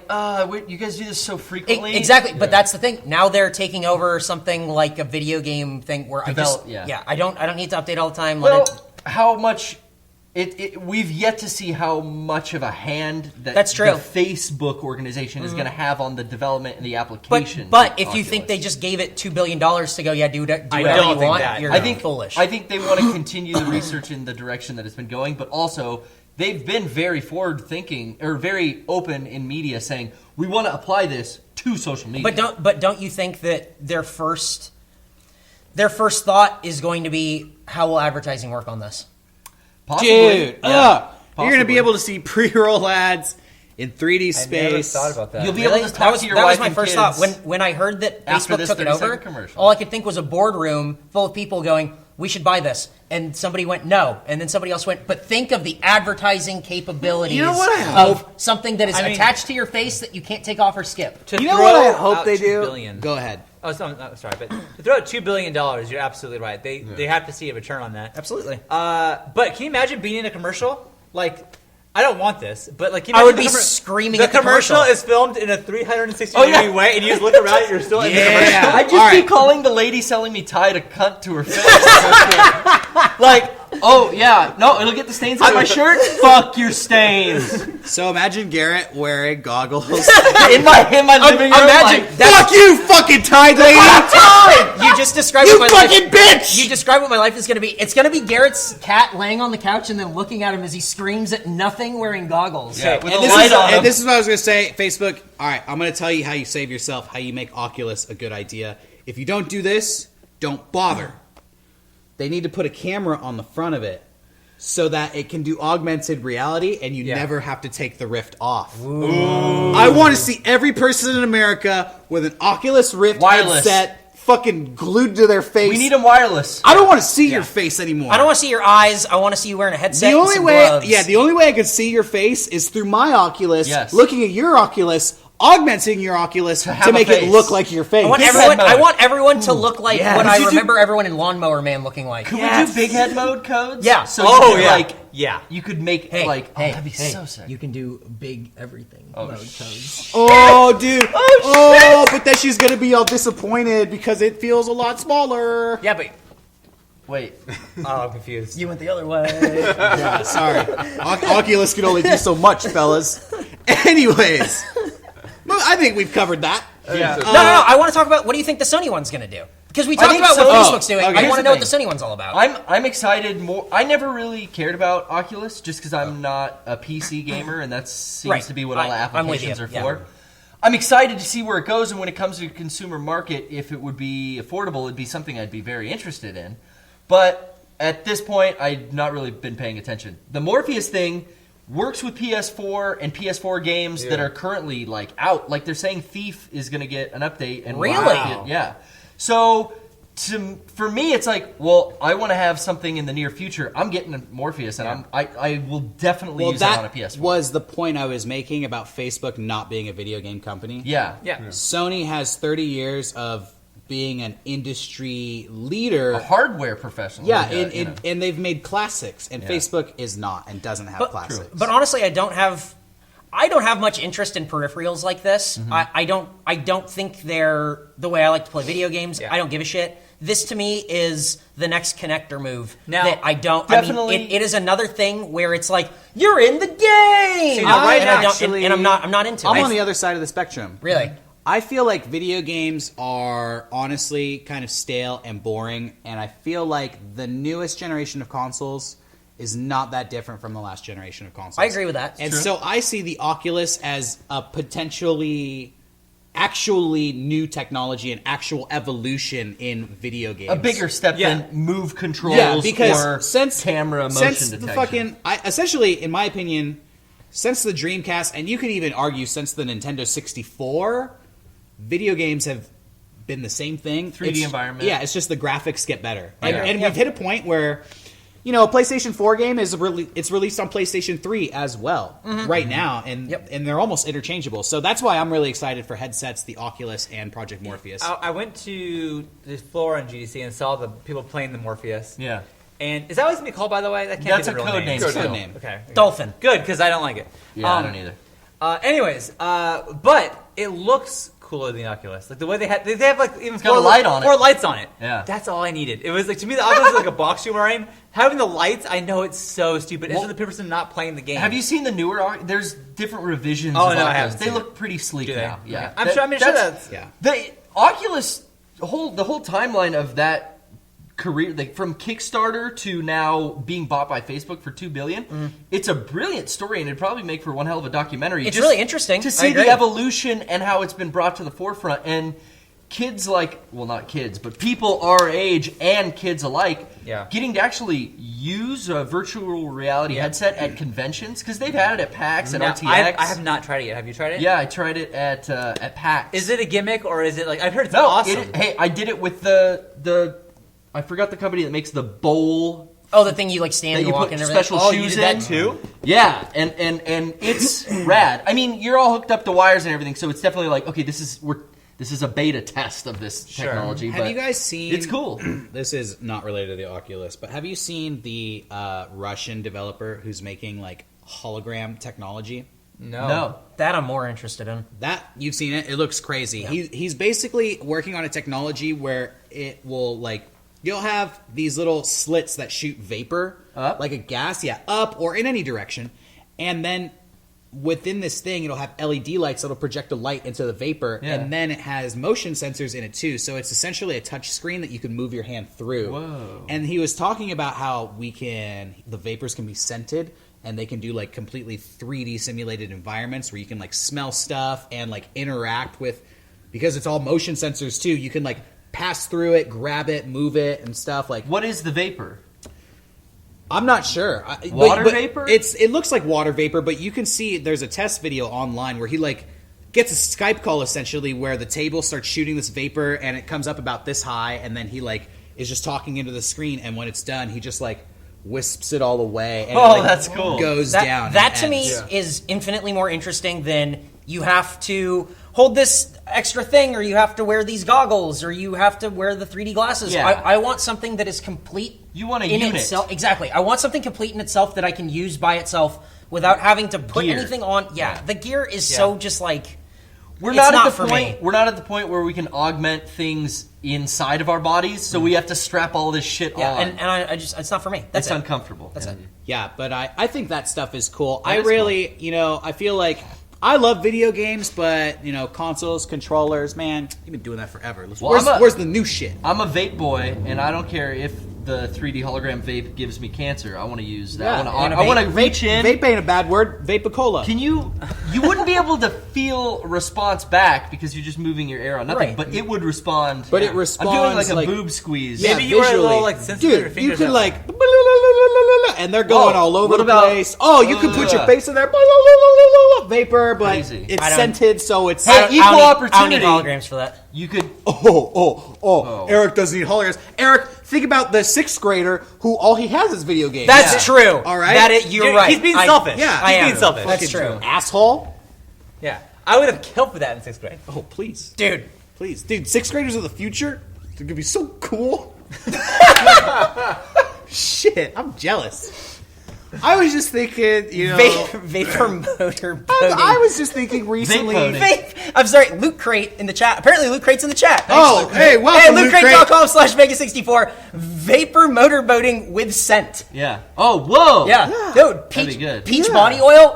you guys do this so frequently. Exactly, but that's the thing. Now they're taking over something like a video game thing where I don't need to update all the time. Well, how much? We've yet to see how much of a hand That's true. the Facebook organization is going to have on the development and the application. But if you think they just gave it $2 billion to go, do whatever don't you think want, that. you're I think foolish. I think they want to continue the research in the direction that it's been going, but also they've been very forward thinking or very open in media, saying we want to apply this to social media. But don't you think that their first thought is going to be how will advertising work on this? Possibly. Dude, Yeah. you're going to be Possibly. able to see pre-roll ads in 3D space. I never thought about that. You'll be Really? able to talk to your that wife was my and first kids. thought when I heard that After Facebook this took it 30-second over. commercial. All I could think was a boardroom full of people going, "We should buy this," and somebody went, "No," and then somebody else went, "But think of the advertising capabilities You know what I of something that is attached to your face that you can't take off or skip." To You know throw what I hope out they $2 do? billion. Go ahead. Oh, sorry, but to throw out $2 billion, you're absolutely right. They have to see a return on that. Absolutely. But can you imagine being in a commercial? Like, I don't want this, but like, can you I would imagine be screaming The at the commercial commercial. is filmed in a 360 Oh, yeah. degree way, and you just look around, and you're still in the commercial. Yeah. I just All keep right. calling the lady selling me Tide a cunt to her face. Like, oh yeah, no, it'll get the stains on my shirt. Fuck your stains. So imagine Garrett wearing goggles. in my living room. Imagine like, that. Fuck you, fucking Tide lady! You just described You what my life. fucking bitch! You describe what my life is going to be. It's going to be Garrett's cat laying on the couch and then looking at him as he screams at nothing, wearing goggles. Yeah, with And a this, light is, on and him. this is what I was going to say. Facebook, all right, I'm going to tell you how you save yourself, how you make Oculus a good idea. If you don't do this, don't bother. They need to put a camera on the front of it so that it can do augmented reality and you never have to take the Rift off. I want to see every person in America with an Oculus Rift Wireless. headset fucking glued to their face. we need them wireless. I don't want to see your face anymore. I don't want to see your eyes. I want to see you wearing a headset. The only and some way, gloves. the only way I could see your face is through my Oculus, Yes. looking at your Oculus, augmenting your Oculus to have make a it face. look like your face. I want Big everyone. head I mode. want everyone to look like Yes. what Would I you do- remember everyone in Lawnmower Man looking like. Could we do big head mode codes? Yeah. So Oh, you could, yeah. like, Yeah. you could make that'd be so sick. You can do big everything. Oh, Oh, dude. Oh, but then she's going to be all disappointed because it feels a lot smaller. Yeah, but Wait, oh, I'm confused. You went the other way. Yeah, sorry. Oculus can only do so much, fellas. Anyways, well, I think we've covered that. yeah. No. I want to talk about what do you think the Sony one's going to do? Because we talked think about what Sony- Facebook's doing. okay. I Here's want to the know what thing. the Sony one's all about. I'm excited more. I never really cared about Oculus just because I'm not a PC gamer, and that seems Right. to be what all the I'm with you. applications are Yeah. for. I'm excited to see where it goes, and when it comes to the consumer market, if it would be affordable, it'd be something I'd be very interested in. But at this point, I've not really been paying attention. The Morpheus thing works with PS4 and PS4 games that are currently like out. Like they're saying Thief is going to get an update. And Really? Yeah. So for me, it's like, well, I want to have something in the near future. I'm getting a Morpheus, and I will definitely Well, use that on a that PS4. was the point I was making about Facebook not being a video game company. Yeah. Sony has 30 years of being an industry leader. A hardware professional. Yeah, like that, and they've made classics, and Facebook is not and doesn't have classics. But honestly, I don't have much interest in peripherals like this. Mm-hmm. I don't think they're the way I like to play video games. I don't give a shit. this to me is the next connector move Now, that I don't. definitely- I mean, it is another thing where it's like you're in the game, now, right and, now, I don't, actually- and I'm not into I'm it. on the other side of the spectrum. Really? I feel like video games are honestly kind of stale and boring, and I feel like the newest generation of consoles is not that different from the last generation of consoles. I agree with that. And so I see the Oculus as a potentially actually new technology and actual evolution in video games. A bigger step Yeah. than move controls Yeah, because or since camera motion since detection. the fucking essentially, in my opinion, since the Dreamcast, and you could even argue since the Nintendo 64, video games have been the same thing. 3D environment. Yeah, it's just the graphics get better, I and, agree. and we've hit a point where. You know, a PlayStation 4 game it's released on PlayStation 3 as well right now, and they're almost interchangeable. So that's why I'm really excited for headsets, the Oculus and Project Morpheus. I went to the floor on GDC and saw the people playing the Morpheus. Yeah. And is that what's going to be called, by the way? That can't That's be the a real code name. Code still. name. Okay. Dolphin. Good, because I don't like it. Yeah, I don't either. Anyways, but it looks cooler than the Oculus. Like the way they have like even got a light on it. four lights on it. Yeah. That's all I needed. It was like, to me, the Oculus is like a box you're wearing. Having the lights, I know it's so stupid. It's Well, for the person not playing the game. Have you seen the newer? There's different revisions. Oh, of no, I Oculus. haven't They seen look it. pretty sleek Do they? now. Yeah, Okay. I'm sure that's yeah. The Oculus the whole timeline of that career, like from Kickstarter to now being bought by Facebook for $2 billion. It's a brilliant story, and it'd probably make for one hell of a documentary. It's really interesting. to I see the agree. evolution and how it's been brought to the forefront. And kids not kids, but people our age and kids alike, getting to actually use a virtual reality headset at conventions, because they've had it at PAX and Now, RTX. I have not tried it yet. Have you tried it? Yeah, I tried it at PAX. Is it a gimmick or is it like I've heard it's No, awesome? hey, I did it with the I forgot the company that makes the bowl Oh, the thing you like stand that and you walk put and everything. special Oh, you shoes did that in. too? Yeah, and it's rad. I mean, you're all hooked up to wires and everything, so it's definitely like, okay, this is a beta test of this technology. Have but you guys seen? It's cool. This is not related to the Oculus, but have you seen the Russian developer who's making like hologram technology? No. That I'm more interested in. That you've seen it. It looks crazy. He's basically working on a technology where it will like you'll have these little slits that shoot vapor Up? like a gas, up or in any direction, and then within this thing it'll have LED lights that'll project a light into the vapor, Yeah. and then it has motion sensors in it too. So it's essentially a touch screen that you can move your hand through. Whoa. And he was talking about how the vapors can be scented. And they can do like completely 3D simulated environments where you can like smell stuff and like interact with, because it's all motion sensors too. You can like pass through it, grab it, move it, and stuff. Like, What is the vapor? I'm not sure. Water vapor? It looks like water vapor, but you can see there's a test video online where he like gets a Skype call essentially where the table starts shooting this vapor and it comes up about this high, and then he like is just talking into the screen, and when it's done, he just like wisps it all away. And Oh, it, like, that's cool. Goes That, down. that and to me ends. is infinitely more interesting than you have to hold this extra thing, or you have to wear these goggles, or you have to wear the 3D glasses. Yeah. I want something that is complete. You want a in unit. itself. Exactly. I want something complete in itself that I can use by itself without having to put Gear. anything on. Yeah, the gear is so just like We're it's not at the for point. me. We're not at the point where we can augment things inside of our bodies, so we have to strap all this shit Yeah, on. and I just it's not for me. That's it's it. uncomfortable. That's it. Yeah, but I think that stuff is cool. That I is really, I feel like I love video games, but, consoles, controllers, man, you've been doing that forever. Well, Where's the new shit? I'm a vape boy, and I don't care if the 3D hologram vape gives me cancer. I want to use that. I want to reach in. Vape ain't a bad word. Vape-a-cola. Can you wouldn't be able to feel response back because you're just moving your air on nothing, Right. but it would respond. But it I'm responds doing like a like- boob squeeze. Yeah, Maybe you were a visually. little, like, sensitive with your Dude, you fingers can out. like, and they're going all over what the about- place. Oh, you can put your face in there, vapor, but Crazy. it's I don't- scented, so it's. Hey, I don't equal need- opportunity. I don't need holograms for that. You could. Eric doesn't need holograms. Eric, think about the sixth grader who all he has is video games. That's true. All right? You're Dude, right. he's being selfish. Yeah, I he's am. being selfish. That's Fucking true. asshole. Yeah, I would have killed for that in 6th grade. Oh, please. Dude. Please. Dude, sixth graders of the future? They're going to be so cool. Shit, I'm jealous. I was just thinking, you know, Vapor motor boating. I was just thinking recently. I'm sorry, Loot Crate in the chat. Apparently, Loot Crate's in the chat. Oh, hey, welcome, Hey, Loot Crate. lootcrate.com/Mega64. Vapor motor boating with scent. Yeah. Oh, whoa. Yeah. Dude, That'd peach, be good. peach body oil.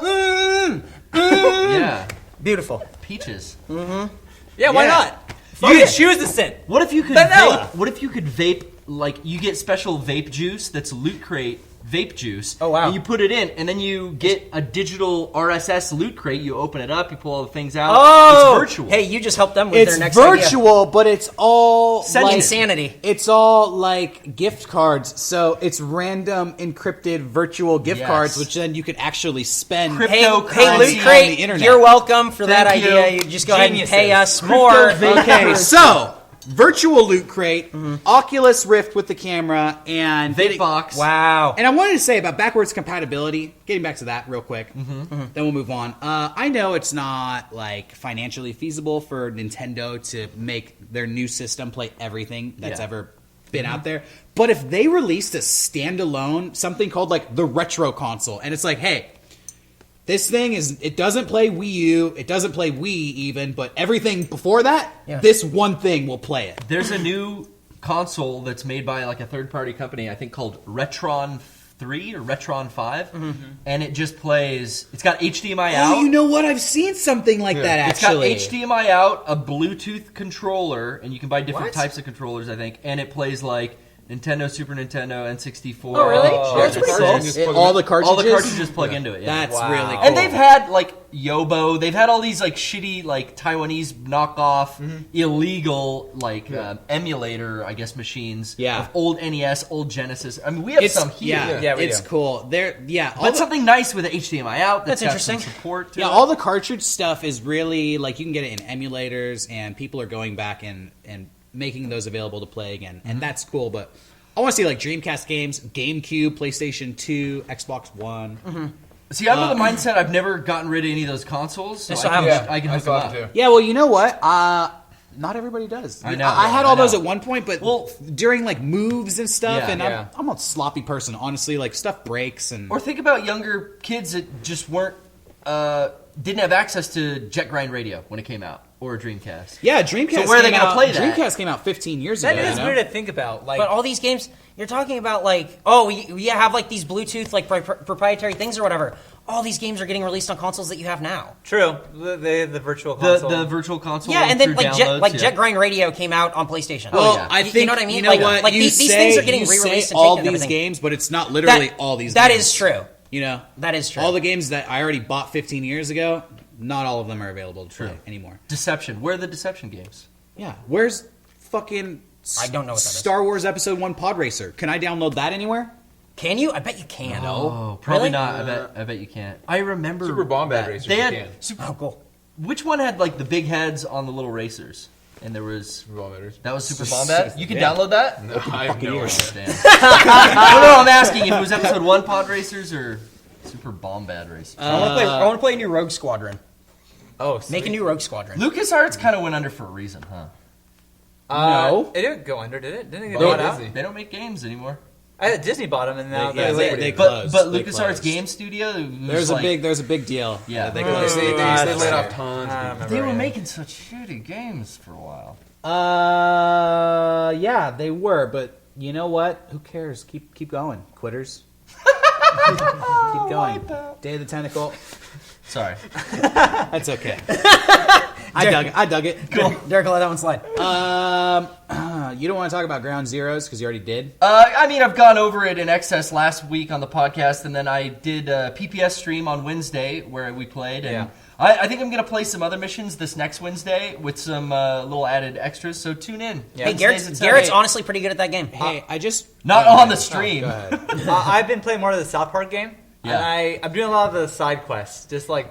Yeah. Beautiful. Peaches. Yeah, why Yeah. not? You can choose the scent. What if you could Vanilla. vape? What if you could vape, like, you get special vape juice that's Loot Crate vape juice. Oh, wow. And you put it in, and then you get a digital RSS Loot Crate. You open it up, you pull all the things out. Oh, It's virtual. Hey, you just helped them with It's their next idea. virtual, but it's all like, Insanity. It's all like gift cards, so it's random encrypted virtual gift Yes. cards, which then you can actually spend. Crypto- Hey, Cryptocurrency Loot on Crate, the internet. you're welcome for that Thank idea. you. You just go ahead and pay Geniuses. us more. Okay, so virtual Loot Crate, Oculus Rift with the camera, and Vape box. Wow. And I wanted to say about backwards compatibility, getting back to that real quick, then we'll move on. I know it's not like financially feasible for Nintendo to make their new system play everything that's ever been out there. But if they released a standalone, something called like the retro console, and it's like, hey, this thing it doesn't play Wii U, it doesn't play Wii even, but everything before that, this one thing will play it. There's a new console that's made by like a third-party company, I think called Retron 3 or Retron 5, and it just plays. It's got HDMI out. Oh, you know what? I've seen something like that actually. It's got HDMI out, a Bluetooth controller, and you can buy different types of controllers, I think, and it plays like Nintendo, Super Nintendo, N64. Oh, really? That's pretty cool. All the cartridges? All the cartridges plug into it. Yeah. That's really cool. And they've had like Yobo. They've had all these like shitty like Taiwanese knockoff illegal like emulator, I guess, machines. Yeah. Of old NES, old Genesis. I mean, we have some here. Yeah, we it's do. cool. All But the, something nice with the HDMI out. That's got interesting. Some support. To yeah, it. all the cartridge stuff is really like you can get it in emulators, and people are going back and making those available to play again, and that's cool. But I want to see like Dreamcast games, GameCube, PlayStation 2, Xbox One. See, I'm of the mindset I've never gotten rid of any of those consoles, so So I how- can, Yeah, I can I hook them thought up. too. Yeah, well, you know what? Not everybody does. I know. I had I all those know. at one point, but Well- during like moves and stuff, Yeah, and yeah. I'm a sloppy person, honestly. Like stuff breaks, and Or think about younger kids that just weren't didn't have access to Jet Grind Radio when it came out, or a Dreamcast. yeah, Dreamcast. So where are they came gonna out- play that? Dreamcast came out 15 years That ago. is you know? weird to think about. Like, But all these games, you're talking about like, oh, you have like these Bluetooth like proprietary things or whatever. All these games are getting released on consoles that you have now. true. The virtual console. The virtual console. Yeah, and then through like downloads, Jet Grind Radio came out on PlayStation. Well, yeah. I You think know what I mean? You know Like- what? like you these say, things are getting you say re-released and all taken and these everything. games, but it's not literally all these. That games. is true. You know, That is true. all the games that I already bought 15 years ago, not all of them are available to play anymore. Deception. Where are the Deception games? Yeah, where's fucking? I don't know what that is. Star Wars Episode 1 Pod Racer. Can I download that anywhere? Can you? I bet you can. Oh, probably Really? not. I bet you can't. I remember Super Bombad that. Racers They you had can. Oh, cool. which one had like the big heads on the little racers, and there was Revolvers. that was Super Bombad. You can download that. No, I have no idea. Damn. no, I'm asking if it was Episode 1 Pod Racers or Super Bombad Racers. I want to play a new Rogue Squadron. oh, Make a new Rogue Squadron. LucasArts kind of went under for a reason, huh? No. It didn't go under, did it? Didn't it get Well, bought out? Disney. They don't make games anymore. Disney bought them, and now Yeah, they're they But closed. They LucasArts closed. Game Studio, it was There's a like, big deal. Yeah. they They- closed. They that's laid fair. off tons. I of don't people. They were yeah. making such shitty games for a while. Yeah, they were, but you know what? Who cares? Keep going, quitters. Keep going. Day of the Tentacle. Sorry. That's okay. I dug it. Cool. Derek, let that one slide. You don't want to talk about Ground Zeroes because you already did. I mean, I've gone over it in excess last week on the podcast, and then I did a PPS stream on Wednesday where we played. And Yeah. I think I'm going to play some other missions this next Wednesday with some little added extras, so tune in. Yeah. Hey, Garrett's honestly pretty good at that game. Hey, I just Not on the stream. Go ahead. I've been playing more of the South Park game, Yeah. and I'm doing a lot of the side quests, just like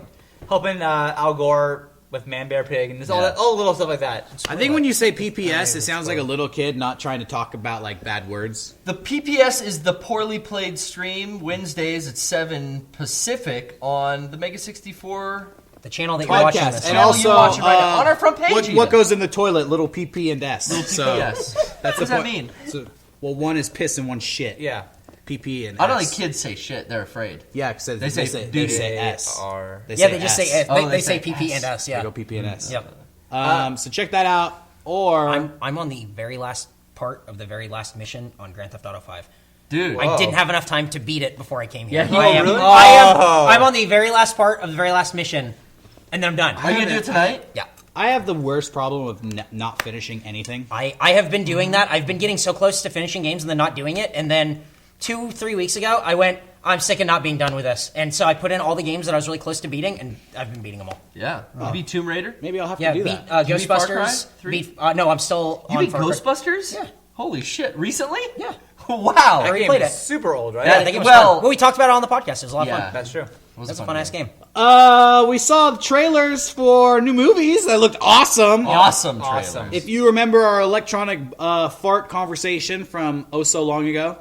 helping Al Gore with Man Bear Pig and just all the little stuff like that. I think when you say PPS, it sounds like a little kid not trying to talk about like bad words. The PPS is the poorly played stream, Wednesdays at 7 Pacific on the MEGA64 The channel that you're watching Podcast this and on. channel also you watch it right now, on our front page What even. goes in the toilet? Little PP and S. Little So PPS. that's What does the that point. mean? So, well, one is piss and one shit. Yeah. PP and I don't S. think kids say shit. They're afraid. Yeah, because They say they say S. Are. Yeah, they just say S. S. Oh, They they say say PP and S. S. Yeah. They go PP and S. Yep. So check that out. Or I'm on the very last part of the very last mission on Grand Theft Auto 5. Dude. I didn't have enough time to beat it before I came here. Yeah, I am. really? I'm on the very last part of the very last mission, and then I'm done. Are you going to do it tonight? Yeah. I have the worst problem of not finishing anything. I have been doing that. I've been getting so close to finishing games and then not doing it. And then 2-3 weeks ago, I went, I'm sick of not being done with this. And so I put in all the games that I was really close to beating, and I've been beating them all. Yeah. You beat Tomb Raider? Maybe I'll have Yeah, to do beat that. Did you beat Far Cry Ghostbusters. 3? Beat, no, I'm still You on beat Far Cry. Ghostbusters? Yeah. Holy shit. Recently? Yeah. Wow. I already Game played is it. super old, right? Yeah, I think it was Well- fun. Well, we talked about it on the podcast. It was a lot of Yeah. fun. That's true. That's a fun-ass game. We saw the trailers for new movies that looked awesome. Awesome trailer. Awesome. If you remember our electronic fart conversation from so long ago,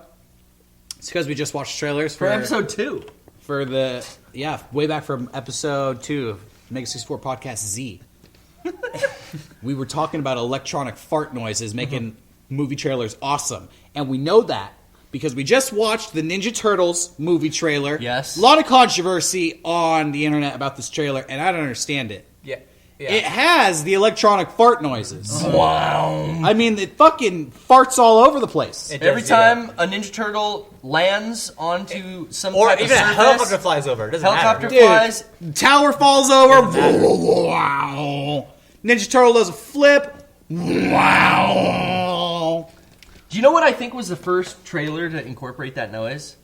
it's because we just watched trailers For episode 2. for the way back from episode 2 of MEGA64 Podcast Z. We were talking about electronic fart noises making movie trailers awesome, and we know that because we just watched the Ninja Turtles movie trailer. Yes. A lot of controversy on the internet about this trailer, and I don't understand it. Yeah. It has the electronic fart noises. Wow. I mean, it fucking farts all over the place. It does Every do that. time a Ninja Turtle lands onto some Or type even a of surface, helicopter flies over. It doesn't helicopter matter. flies. Tower falls over. Wow. Ninja Turtle does a flip. Wow. Do you know what I think was the first trailer to incorporate that noise?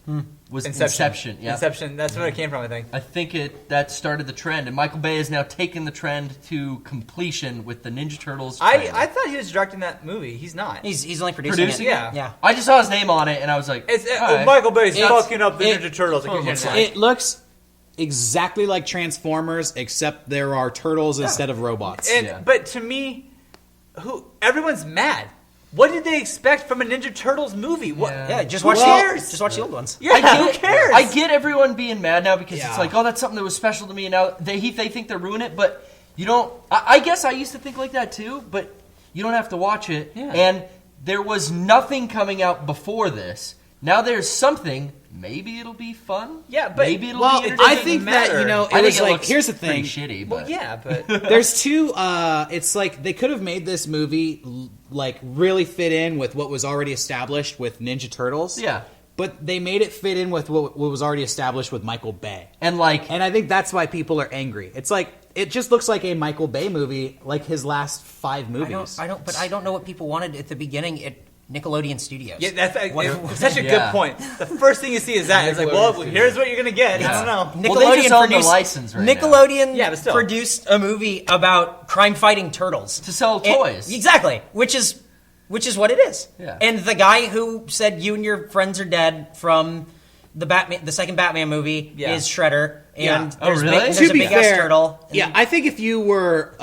Was Inception. Yeah. Inception. That's where it came from, I think. I think that started the trend, and Michael Bay has now taken the trend to completion with the Ninja Turtles trailer. I thought he was directing that movie. He's not. He's only producing, Producing it. it? Yeah. Yeah. I just saw his name on it, and I was like, It's all right. Michael Bay's It's- fucking up the it- Ninja Turtles. It looks like. It looks exactly like Transformers, except there are turtles instead of robots. And Yeah. but to me, everyone's mad. What did they expect from a Ninja Turtles movie? What? Yeah, just watch Well- the old ones. Yeah, I get, who cares? I get everyone being mad now because Yeah. it's like, oh, that's something that was special to me, and now they think they're ruining it. But you don't. I guess I used to think like that too, but you don't have to watch it. Yeah. And there was nothing coming out before this. Now there's something. Maybe it'll be fun. Yeah, but- maybe it'll Well, be I entertaining. think matter. that, I it think was it like, looks here's the pretty thing. shitty, Well, but yeah, but There's two, it's like they could have made this movie like really fit in with what was already established with Ninja Turtles. Yeah. But they made it fit in with what was already established with Michael Bay. and like And I think that's why people are angry. It's like, it just looks like a Michael Bay movie, like his last 5 movies. I don't know what people wanted at the beginning at Nickelodeon Studios. yeah, that's What- such a Yeah. good point. The first thing you see is that it's like, well, here's what you're gonna get. I don't know. well, they just own the license right now. Nickelodeon Yeah, but still. produced a movie about crime-fighting turtles To sell And- toys. exactly, which is what it is. Yeah. And the guy who said you and your friends are dead from the second Batman movie Yeah. is Shredder. Yeah. And Oh, there's, really? there's To a be big ass fair, turtle. And yeah, I think if you were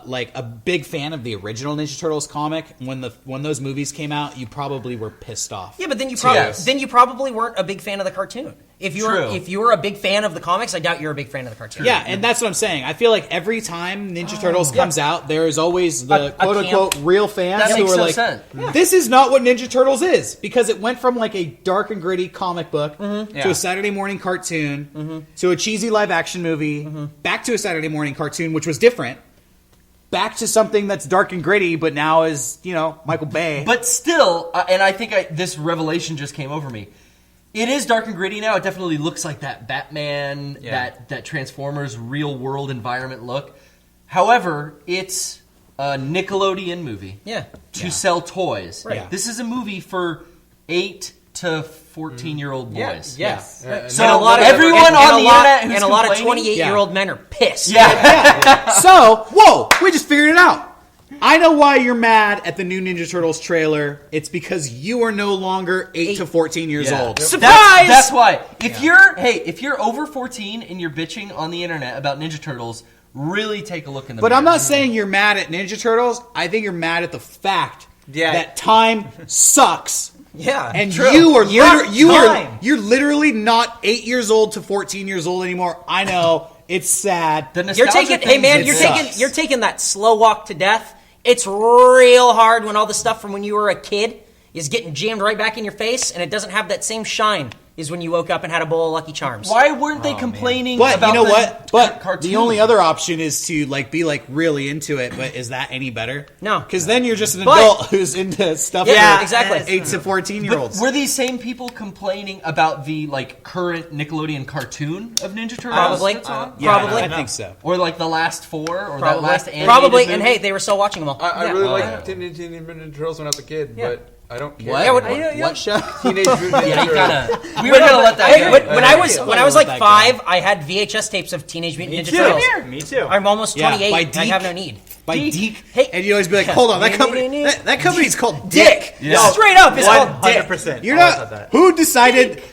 like a big fan of the original Ninja Turtles comic, when those movies came out, you probably were pissed off. Yeah, but then you Yes. probably weren't a big fan of the cartoon. If you were a big fan of the comics, I doubt you're a big fan of the cartoon. Yeah, and that's what I'm saying. I feel like every time Ninja Turtles comes out, there is always the A quote unquote real fans That who makes are no like, sense. "This is not what Ninja Turtles is," because it went from like a dark and gritty comic book to Yeah. a Saturday morning cartoon to a cheesy live action movie, back to a Saturday morning cartoon, which was different. Back to something that's dark and gritty, but now is Michael Bay. But still, and I think this revelation just came over me. It is dark and gritty now. It definitely looks like that Batman, Yeah. that Transformers real world environment look. However, it's a Nickelodeon movie. Yeah. To sell toys. Right. Yeah. This is a movie for 8 to 14-year-old Yeah, yes. yes. So And a lot of everyone and on a the lot, internet who's and a lot of complaining- 28-year-old men are pissed. Yeah. So, whoa, we just figured it out. I know why you're mad at the new Ninja Turtles trailer. It's because you are no longer 8 to 14 years Yeah. old. Surprise! That's why. If you're over 14 and you're bitching on the internet about Ninja Turtles, really take a look in the But mirror. I'm not saying you're mad at Ninja Turtles. I think you're mad at the fact Yeah. that time sucks. Yeah. And True. you're literally not 8 years old to 14 years old anymore. I know it's sad. The You're nostalgia taking, hey things, man, it you're sucks. taking that slow walk to death. It's real hard when all the stuff from when you were a kid is getting jammed right back in your face, and it doesn't have that same shine as when you woke up and had a bowl of Lucky Charms. Why weren't they complaining But about you know the what? But cartoon? the only other option is to be really into it. But is that any better? No. Because then you're just an But- adult who's into stuff. Yeah, for exactly. 8 to 14-year-olds. Were these same people complaining about the current Nickelodeon cartoon of Ninja Turtles? Probably. that's on? Probably. I think so. Or the last 4 or that Probably. last animated Probably. movie? And hey, they were still watching them all. I really liked Teenage Mutant Ninja Turtles when I was a kid, but I don't care. What? Yeah, What show? Teenage Mutant Ninja Yeah, you Turtles. gotta. We were gonna let that. Hey, go. when I was let that like go. 5, I had VHS tapes of Teenage Mutant Ninja Turtles. Me too. I'm almost Yeah, 28. by I have Deke. no need. By Deke. Hey. And you always be like, hold on, that company's called Dick. Yeah. Straight up, it's called Dick. 100%. You're Always thought not. that. Who decided?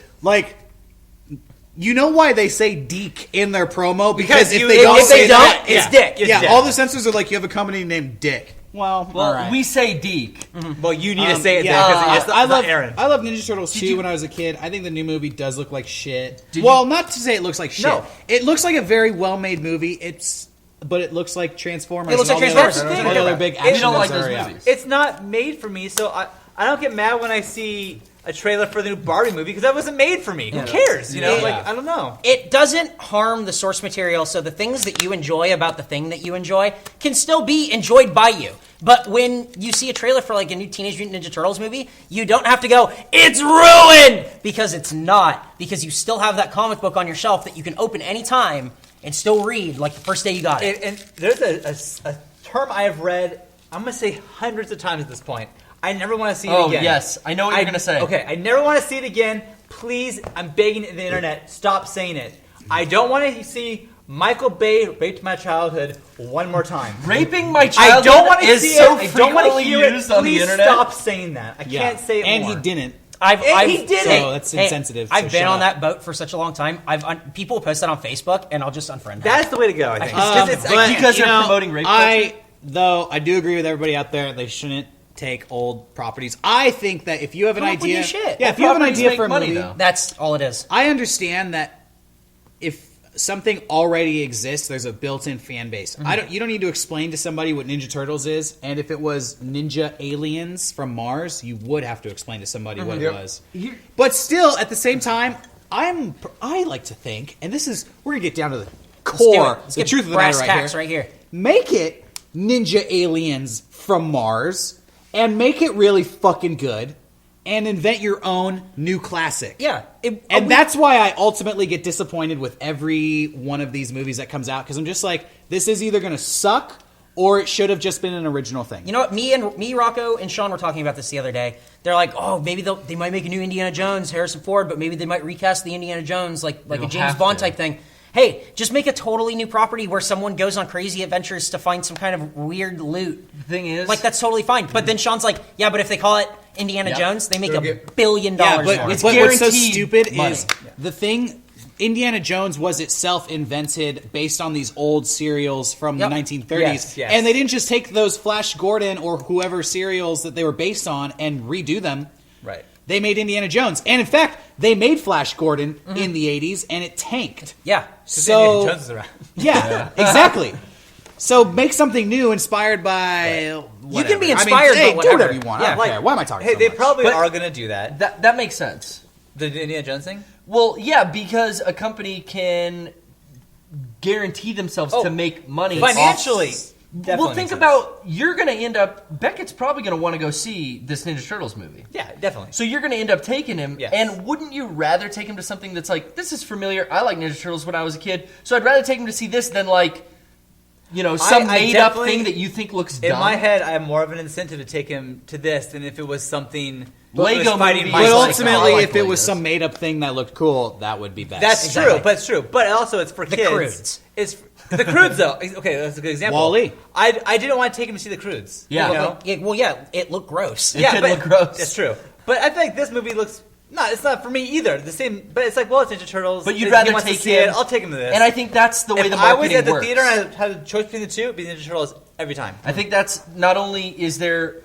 You know why they say Deke in their promo? Because if they don't If say they don't, that, it's Dick. yeah, all the censors are like, you have a company named Dick. Well, Well, all right. we say Deke. Well, you need to say it yeah, then because it's I not love Aaron. I love Ninja Turtles too. When I was a kid, I think the new movie does look like shit. Did Not to say it looks like shit. No. It looks like a very well made movie. But it looks like Transformers. It looks and like all the Transformers. other- That's all the the thing. other big We action don't like movies those are, yeah. movies. It's not made for me, so I don't get mad when I see a trailer for the new Barbie movie because that wasn't made for me. Who cares? You know, Yeah. I don't know. It doesn't harm the source material, so the things that you enjoy about the thing that you enjoy can still be enjoyed by you. But when you see a trailer for a new Teenage Mutant Ninja Turtles movie, you don't have to go, it's ruined! Because it's not. Because you still have that comic book on your shelf that you can open anytime and still read like the first day you got it. And there's a term I have read, I'm going to say hundreds of times at this point. I never want to see it Oh again. yes, I know what you're gonna say. Okay, I never want to see it again. Please, I'm begging the internet, stop saying it. I don't want to see Michael Bay raped my childhood one more time. Raping my I child don't want to is see so it. I don't want to frequently hear it. used on the Please internet. stop saying that. I Yeah. can't say it And more. he didn't. He did So it. that's insensitive. I've so been shut on up. that boat for such a long time. People post that on Facebook, and I'll just unfriend them. That's the way to go, I think. But, Because you they're know, promoting rape I do agree with everybody out there. They shouldn't take old properties. I think that if you have an Come up with idea, new shit. yeah, if you have an Properties idea make for a money, movie, though. That's all it is. I understand that if something already exists, there's a built-in fan base. You don't need to explain to somebody what Ninja Turtles is, and if it was Ninja Aliens from Mars, you would have to explain to somebody what it was. But still, at the same time, I like to think, and we're gonna get down to the Let's do it. core, Let's the get truth of the brass matter tacks right here. Make it Ninja Aliens from Mars, and make it really fucking good, and invent your own new classic. Yeah. And that's why I ultimately get disappointed with every one of these movies that comes out, because I'm just like, this is either going to suck, or it should have just been an original thing. You know what? Me, Rocco, and Sean were talking about this the other day. They're like, oh, maybe they might make a new Indiana Jones, Harrison Ford, but maybe they might recast the Indiana Jones like a don't James have Bond to. type thing. Hey, just make a totally new property where someone goes on crazy adventures to find some kind of weird loot. The thing is, Like, that's totally fine. But then Sean's like, yeah, but if they call it Indiana Yep. Jones, they make They'll $1 get- billion Yeah, more. but what's so guaranteed stupid money. is the thing. Indiana Jones was itself invented based on these old serials from Yep. the 1930s, Yes. and they didn't just take those Flash Gordon or whoever serials that they were based on and redo them. Right. They made Indiana Jones, and in fact, they made Flash Gordon in the 80s, and it tanked. Yeah. So Indiana Jones is around. yeah, exactly. So make something new inspired by. You can be whatever. inspired, I mean, hey, but do whatever. whatever you want. I Yeah. don't care. Why am I talking? Hey, so they much? probably But- are going to do that. that makes sense. The Indiana Jones thing? Well, yeah, because a company can guarantee themselves to make money Financially. off- Definitely Well, makes think sense. about, you're going to end up, Beckett's probably going to want to go see this Ninja Turtles movie. Yeah, definitely. So you're going to end up taking him, Yes. and wouldn't you rather take him to something that's like, this is familiar, I like Ninja Turtles when I was a kid, so I'd rather take him to see this than like, some I made-up definitely- thing that you think looks In dumb. my head, I have more of an incentive to take him to this than if it was something Lego was fighting movie. my But like- ultimately, I like if it was Legos. some made up thing that looked cool, that would be best. That's Exactly. true, but it's true. But also, it's for The kids. Croods. It's the Croods, though. Okay, that's a good example. Wall-E. I didn't want to take him to see the Croods. Yeah. you know? It looked gross. It did look gross. That's true. But I think this movie looks. It's not for me either. The same, but it's like, well, it's Ninja Turtles. But you'd He rather wants to take see him- it. I'll take him to this. And I think that's the way if the I marketing was at the works. theater and I had a choice between the two, it'd be Ninja Turtles every time. I think that's not only is there,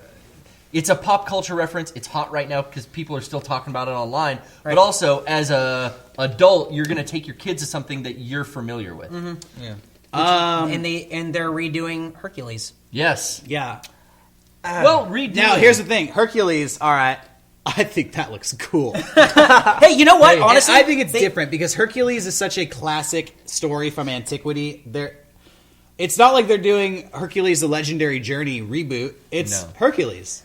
it's a pop culture reference. It's hot right now because people are still talking about it online. Right. But also, as a adult, you're going to take your kids to something that you're familiar with. Yeah. And they're redoing Hercules. Yes. Yeah. Well, redo. Now, here's the thing. Hercules, all right. I think that looks cool. Hey, you know what? And Honestly, I think it's different because Hercules is such a classic story from antiquity. It's not like they're doing Hercules: The Legendary Journey reboot. It's Hercules.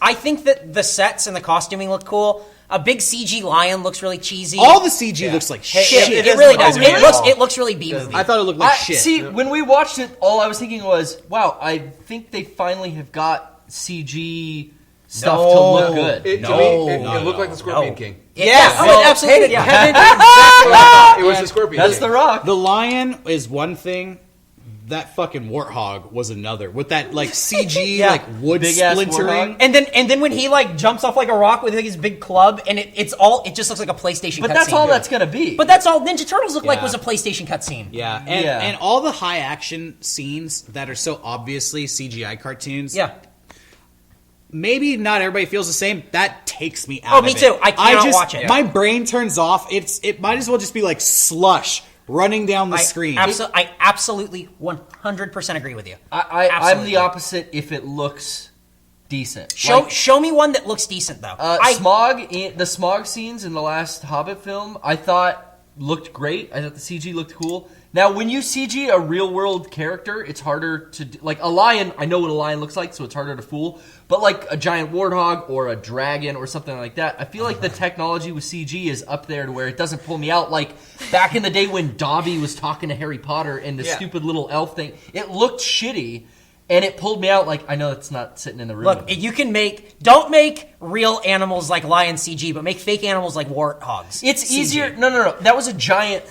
I think that the sets and the costuming look cool. A big CG lion looks really cheesy. All the CG looks like shit. It really does. It looks really B-movie. I thought it looked like shit. See, when we watched it, all I was thinking was, wow, I think they finally have got CG stuff to look good. To me, it looked like the Scorpion King. Yeah, Well, it absolutely did. Kevin, It was the Scorpion That's King. The Rock. The lion is one thing. That fucking warthog was another. With that like CG Yeah. like wood Big-ass splintering. warthog. And then when he like jumps off like a rock with like, his big club, and it just looks like a PlayStation. But cutscene. that's all that's gonna be. But that's all Ninja Turtles looked like Yeah. was a PlayStation cutscene. Yeah. Yeah. And all the high action scenes that are so obviously CGI cartoons. Yeah. Maybe not everybody feels the same. That takes me out Oh, of me it. too. I cannot watch it. My brain turns off. It might as well just be like slush running down the screen. I absolutely 100% agree with you. I'm Absolutely. the opposite if it looks decent. Show me one that looks decent though. The smog scenes in the last Hobbit film, I thought looked great. I thought the CG looked cool. Now, when you CG a real world character, it's harder to do. Like a lion. I know what a lion looks like, so it's harder to fool. But like a giant warthog or a dragon or something like that, I feel like the technology with CG is up there to where it doesn't pull me out. Like back in the day when Dobby was talking to Harry Potter and the stupid little elf thing, it looked shitty. And it pulled me out like, I know it's not sitting in the room. Look, you can don't make real animals like lion CG, but make fake animals like warthogs. It's CG. easier. No. That was a giant,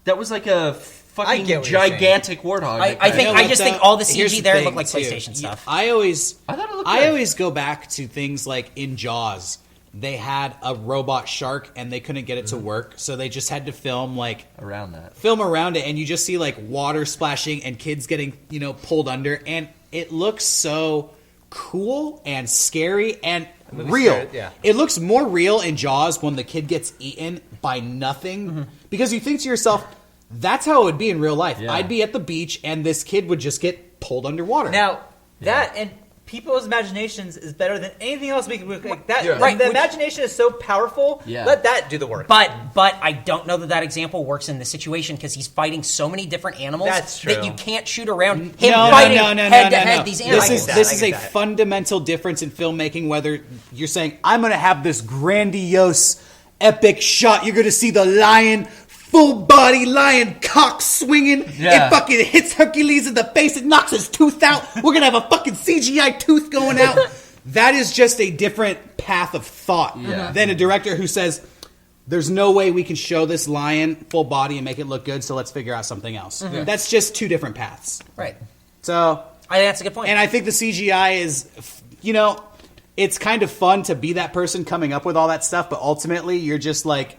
that was like a fucking get what you're gigantic warthog. I just think all the Here's CG there thing, look like too. PlayStation stuff. I always thought it looked good. always go back to things like in Jaws. They had a robot shark and they couldn't get it to work, so they just had to film around that. around it, and you just see like water splashing and kids getting pulled under, and it looks so cool and scary and real. scared, yeah. It looks more real in Jaws when the kid gets eaten by nothing, because you think to yourself, that's how it would be in real life. Yeah. I'd be at the beach and this kid would just get pulled underwater. Now, that and people's imaginations is better than anything else we can like that. Yeah. Right, The which- imagination is so powerful. Yeah. Let that do the work. But I don't know that example works in this situation because he's fighting so many different animals That's true. that you can't shoot around him No, fighting no, no, head no, to no, head no. these animals. This is I a get that. fundamental difference in filmmaking. Whether you're saying I'm going to have this grandiose, epic shot, you're going to see the lion, full body lion, cock swinging. Yeah. It fucking hits Hercules in the face. It knocks his tooth out. We're going to have a fucking CGI tooth going out. That is just a different path of thought than a director who says, there's no way we can show this lion full body and make it look good, so let's figure out something else. That's just two different paths. Right. So, I think that's a good point. and I think the CGI is, it's kind of fun to be that person coming up with all that stuff, but ultimately you're just like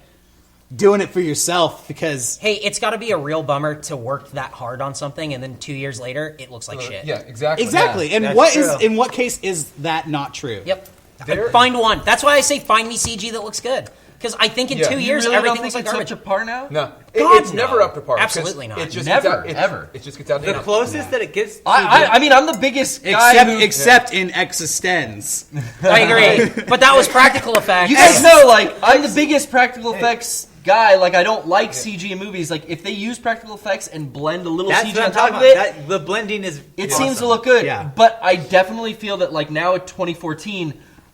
doing it for yourself because hey, it's got to be a real bummer to work that hard on something and then 2 years later it looks like shit. Yeah, exactly. exactly. And that's true. in what case is that not true? Yep. There- Find one. That's why I say find me CG that looks good. Because I think in Yeah. 2 You years really everything don't looks think like it's garbage. up to par now? No, God, it's no. never up to par. because Absolutely not. It just Never, gets out, ever. It just gets out. The closest that it gets to I mean, I'm the biggest guy Except in Existenz. I agree. But that was practical effects. You guys know, I'm the biggest practical effects guy. Like, I don't like CG in movies. Like, if they use practical effects and blend a little that's CG what on I'm top talking of about. it, The blending is it awesome. seems to look good. Yeah. But I definitely feel that, now at 2014,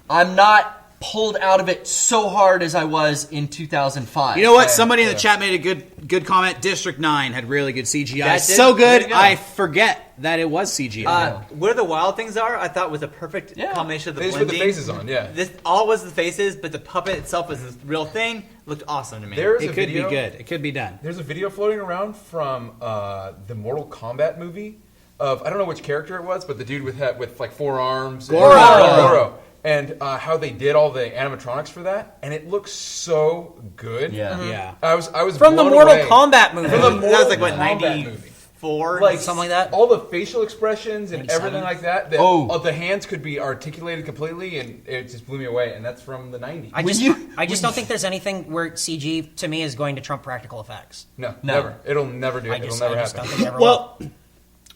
I'm not pulled out of it so hard as I was in 2005. You know what? Somebody in the chat made a good comment. District 9 had really good CGI. That did- So there good, you go. I forget that it was CGI. Where the wild things are, I thought was a perfect combination of the They just put blending. the faces on, yeah. This all was the faces, but the puppet itself was the real thing. Looked awesome to me. There's It a could video, be good. It could be done. There's a video floating around from the Mortal Kombat movie of, I don't know which character it was, but the dude with 4 arms. Goro. And how they did all the animatronics for that, and it looks so good. Yeah. Yeah. I was From the blown Mortal away. Kombat movie. From the that was Mortal like what Kombat movie. 94, something like that. All the facial expressions and 97. everything like that. The hands could be articulated completely, and it just blew me away. And that's from the 90s. I just don't think there's anything where CG to me is going to trump practical effects. No, never. It'll never do it. I It'll just never don't happen. think it ever will. Well,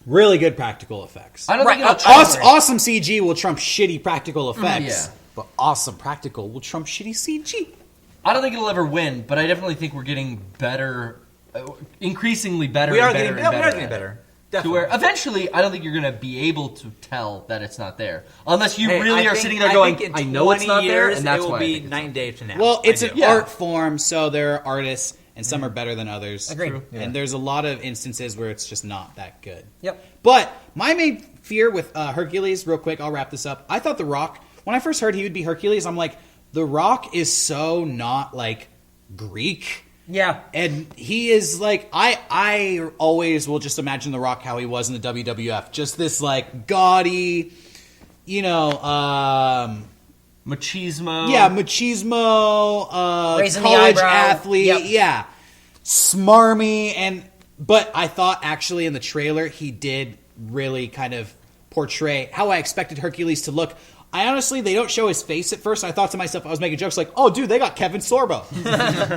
really good practical effects. I don't Right, think it'll I'll- trump Awesome CG will trump shitty practical effects. Yeah. But awesome practical will trump shitty CG. I don't think it'll ever win, but I definitely think we're getting better, increasingly better. We are and better getting, and no, we better are getting at it. better. To Definitely. where eventually, I don't think you're going to be able to tell that it's not there, unless you Hey, really I are think- sitting there I going, think in "I know it's 20 not there," years, and that's it will why I be think it's night and day from now. Well, it's I an do. art form, so there are artists, and some are better than others. Agreed. True. And there's a lot of instances where it's just not that good. Yep. But my main fear with Hercules, real quick, I'll wrap this up. I thought The Rock, when I first heard he would be Hercules, I'm like, The Rock is so not like Greek. Yeah. And he is like, I always will just imagine The Rock how he was in the WWF. Just this like gaudy, machismo. yeah, machismo, Raising the college eyebrow. athlete, Yep. yeah, smarmy, but I thought actually in the trailer he did really kind of portray how I expected Hercules to look. They don't show his face at first. And I thought to myself, I was making jokes like, "Oh, dude, they got Kevin Sorbo."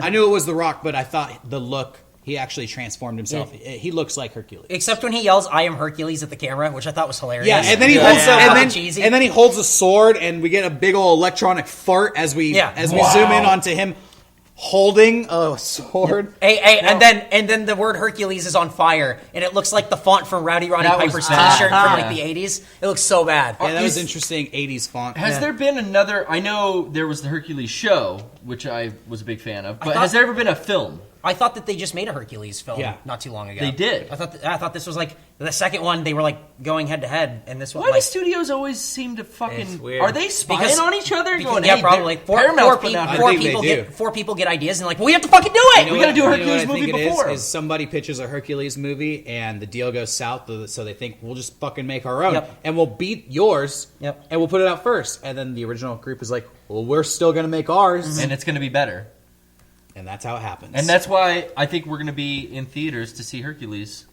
I knew it was The Rock, but I thought the look, he actually transformed himself. He looks like Hercules. Except when he yells, "I am Hercules" at the camera, which I thought was hilarious. Yeah, and then he It's holds, so and fucking then, cheesy. and then he holds a sword, and we get a big old electronic fart as we zoom in onto him holding a sword. Hey, and then the word Hercules is on fire, and it looks like the font from Rowdy Roddy That was Piper's bad. T-shirt from like Yeah. the '80s. It looks so bad. Yeah, that was interesting. 80s font. Has there been another? I know there was the Hercules show, which I was a big fan of, but thought- has there ever been a film? I thought that they just made a Hercules film Yeah. not too long ago. They did. I thought this was like the second one. They were like going head to head, and this one. Why like, do studios always seem to fucking? It's weird. Are they spying Because- on each other? because- Going, yeah, hey, probably. Paramount's putting out I think they do. Four people get ideas, and like, well, we have to fucking do it. We gotta do a You know Hercules what I movie think it before. is somebody pitches a Hercules movie and the deal goes south, so they think we'll just fucking make our own Yep. and we'll beat yours Yep. and we'll put it out first. And then the original group is like, well, we're still gonna make ours, and it's going to be better. and that's how it happens. And that's why I think we're going to be in theaters to see Hercules.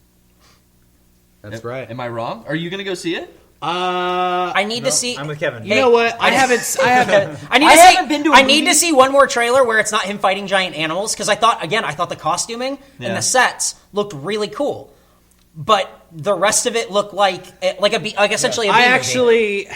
that's right. Am I wrong? Are you going to go see it? I need to see. I'm with Kevin. You know what? I haven't. I haven't been to a I need movie. to see one more trailer where it's not him fighting giant animals because I thought the costuming Yeah. and the sets looked really cool, but the rest of it looked like essentially a B movie.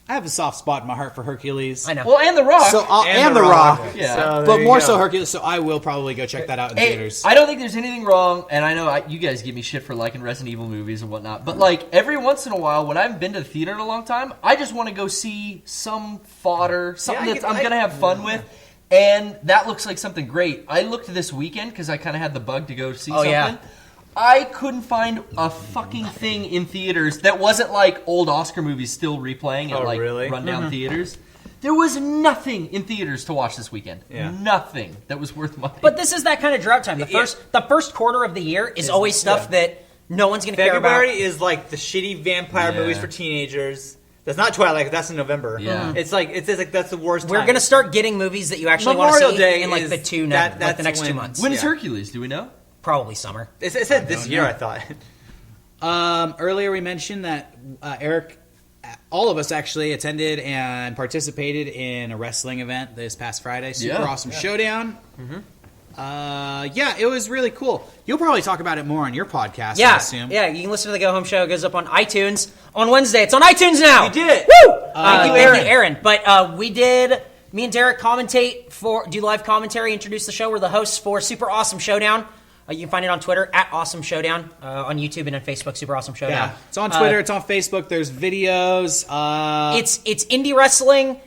I have a soft spot in my heart for Hercules. I know. Well, and The Rock. So And The The Rock. Rock. Yeah. So But there you more go. so Hercules. So I will probably go check that out in Hey, theaters. I don't think there's anything wrong, and I know you guys give me shit for liking Resident Evil movies and whatnot, but like every once in a while, when I haven't been to the theater in a long time, I just want to go see some fodder, something that I'm going to have fun with, and that looks like something great. I looked this weekend because I kind of had the bug to go see something. yeah. I couldn't find a fucking thing in theaters that wasn't like old Oscar movies still replaying at like really? rundown theaters. There was nothing in theaters to watch this weekend. Yeah. Nothing that was worth money. But this is that kind of drought time. The first quarter of the year is always stuff that no one's going to care about. February is like the shitty vampire Yeah. movies for teenagers. That's not Twilight. That's in November. Yeah. It's like that's the worst. We're time. going to start getting movies that you actually want to Memorial see Day in like is the that's next when- 2 months. when is Yeah. Hercules? Do we know? Probably summer. It said this year. I thought. Earlier we mentioned that Eric, all of us actually attended and participated in a wrestling event this past Friday. Super Yeah. Awesome Showdown. It was really cool. You'll probably talk about it more on your podcast, I Yeah, assume. yeah. You can listen to the Go Home Show. It goes up on iTunes on Wednesday. It's on iTunes now. We did it. Woo! Thank you, Aaron. But we did. Me and Derek do live commentary, introduce the show. We're the hosts for Super Awesome Showdown. You can find it on Twitter at Awesome Showdown, on YouTube and on Facebook, Super Awesome Showdown. Yeah. It's on Twitter, it's on Facebook, there's videos. It's indie wrestling,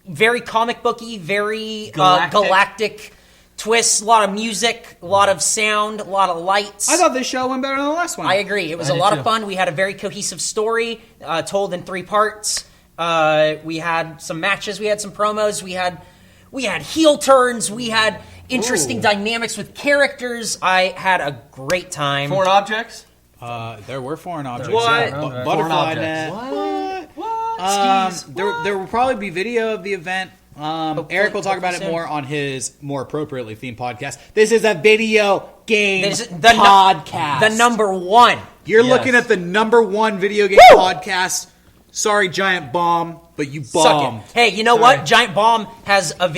very comic booky, very galactic twists, a lot of music, a lot of sound, a lot of lights. I thought this show went better than the last one. I agree. It was I a did lot too. of fun. We had a very cohesive story told in 3 parts. We had some matches. We had some promos. We had heel turns. We had interesting dynamics with characters. I had a great time. Foreign objects? There were foreign objects. What? Yeah. Foreign Butterfly objects. net. What? Skis? There will probably be video of the event. Eric will talk about it soon. more on his more appropriately themed podcast. This is a video game This is podcast. the number one. You're Yes. looking at the number one video game podcast Sorry, Giant Bomb, but you Suck bombed. it. Hey, you know what? Giant Bomb has a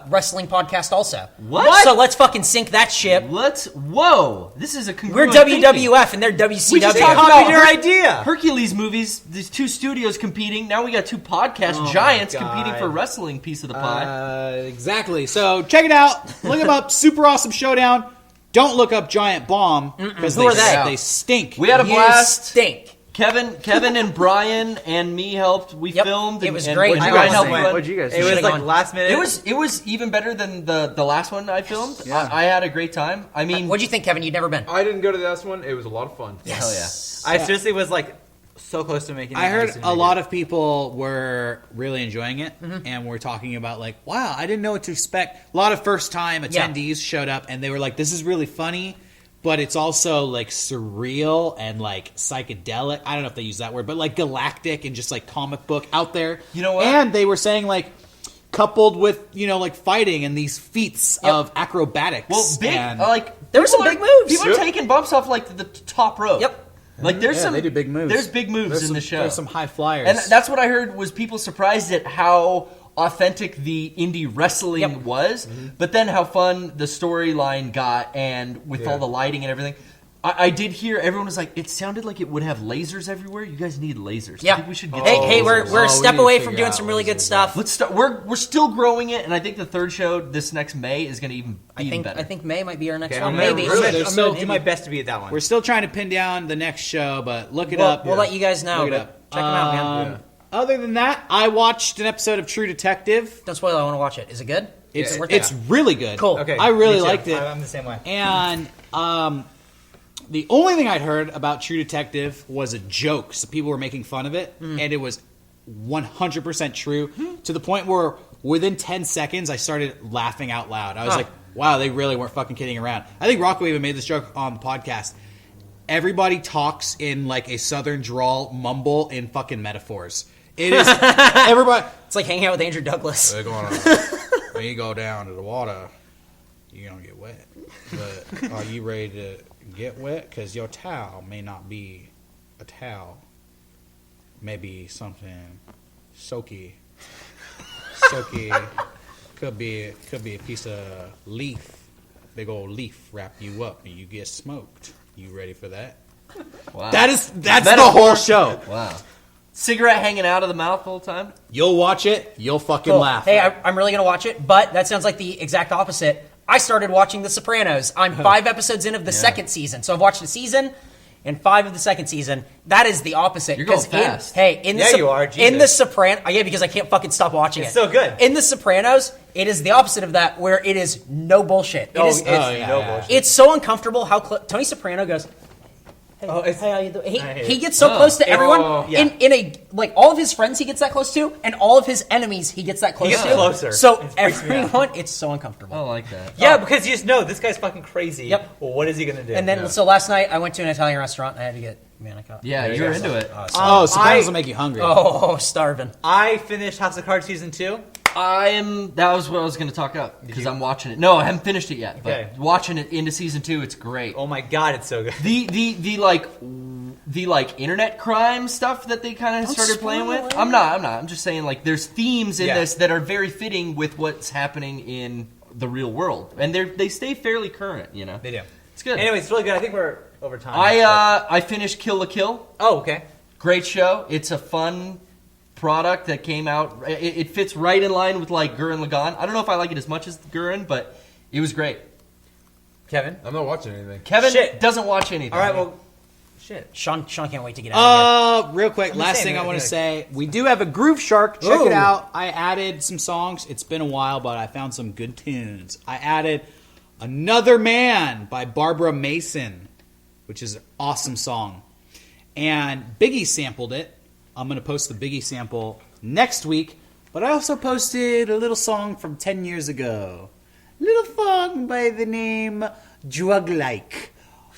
wrestling podcast also. What? So let's fucking sink that ship. Whoa! This is a We're congruent WWF thinking. and they're WCW. We just talked Copied about your idea. Hercules movies. These two studios competing. Now we got two podcast giants God. competing for wrestling piece of the pie. Exactly. So check it out. Look them up. Super Awesome Showdown. Don't look up Giant Bomb because Who are they? They stink. We had a You blast. stink. Kevin and Brian and me helped. We Yep. filmed. It was and great. Brian I helped went. run. What'd you guys It do? was Should've like gone. last minute. It was even better than the last one I filmed. Yeah. I had a great time. I mean, What'd you think, Kevin? You'd never been. I didn't go to the last one. It was a lot of fun. hell yeah. I seriously was like so close to making it. I heard just didn't a make lot it. of people were really enjoying it, and were talking about like, wow, I didn't know what to expect. A lot of first-time attendees showed up, and they were like, this is really funny, but it's also like surreal and like psychedelic. I don't know if they use that word, but like galactic and just like comic book out there. You know what? And they were saying like, coupled with like fighting and these feats of acrobatics. Well, big and, There were some big moves. People are taking bumps off like the top rope. Yep. Like there's Yeah, some they do big moves. There's big moves in the show. There's some high flyers, And that's what I heard was people surprised at how authentic the indie wrestling was, but then how fun the storyline got, and with all the lighting and everything. I did hear everyone was like, it sounded like it would have lasers everywhere. You guys need lasers. Yeah. I think we should get Hey, some we're lasers. a step we need away to from figure doing out some really good lasers, stuff. Let's start. We're still growing it, and I think the third show this next May is going to even be even better. I think May might be our next Okay, one. I'm gonna, Maybe. I'm gonna do my best to be at that one. we're still trying to pin down the next show, but look it We'll, up. we'll let you guys know. Look it But up. check them out, man. Other than that, I watched an episode of True Detective. Don't spoil it. I want to watch it. Is it good? It's Is it worth it's it? really good. Cool. Okay, I really me too. liked it. I'm the same way. And the only thing I'd heard about True Detective was a joke. So people were making fun of it, and it was 100% true to the point where within 10 seconds I started laughing out loud. I was like, wow, they really weren't fucking kidding around. I think Rocco even made this joke on the podcast. Everybody talks in like a southern drawl mumble in fucking metaphors. It is everybody. It's like hanging out with Andrew Douglas. They're going when you go down to the water, you're gonna get wet. But are you ready to get wet? Because your towel may not be a towel. Maybe something soaky. Soaky could be a piece of leaf, big old leaf wrap you up and you get smoked. You ready for that? Wow. That's Metaphor. the whole show. Wow. Cigarette hanging out of the mouth the whole time. You'll watch it. You'll fucking Cool. laugh. Hey, I'm really going to watch it, but that sounds like the exact opposite. I started watching The Sopranos. I'm 5 episodes in of the second season. So I've watched a season and 5 of the second season. That is the opposite. You're going 'Cause fast. In the Yeah, you are. In The Jesus. Sopranos, yeah, because I can't fucking stop watching It's it. so good. In The Sopranos, it is the opposite of that, where it is no bullshit. It's yeah, no yeah. bullshit. It's so uncomfortable how Tony Soprano goes. Hey, Oh, it's- hey, how you doing? I hate He it. gets so close to everyone. Oh, yeah. In a like all of his friends, he gets that close to, and all of his enemies, he gets that close gets to. closer. So It freaks me out. everyone, it's so uncomfortable. I like that. Yeah, because you just know this guy's fucking crazy. Yep. Well, what is he gonna do? And then, so last night I went to an Italian restaurant. And I had to get manicotti. Yeah, There you you're go. into it. Oh, Sopranos I- will make you hungry. Oh, starving. I finished House of Cards season 2. That was what I was going to talk up because I'm watching it. No, I haven't finished it yet. Okay. But watching it into season 2, it's great. Oh my god, it's so good. The internet crime stuff that they kind of started playing spoil with. it. I'm not. I'm just saying like there's themes in Yeah. this that are very fitting with what's happening in the real world, and they stay fairly current. You know, They do. it's good. Anyway, it's really good. I think we're over time. I finished Kill la Kill. Oh, okay. Great show. It's a fun product that came out. It fits right in line with like Gurren Lagann. I don't know if I like it as much as Gurren, but it was great. Kevin? I'm not watching anything. Kevin Shit. doesn't watch anything. All right, well, shit. Sean can't wait to get out of Real quick, last saying, thing I man, want to like- say, we do have a Groove Shark. Check Ooh. it out. I added some songs. It's been a while, but I found some good tunes. I added Another Man by Barbara Mason, which is an awesome song. And Biggie sampled it. I'm going to post the Biggie sample next week. But I also posted a little song from 10 years ago. Little song by the name Drug Like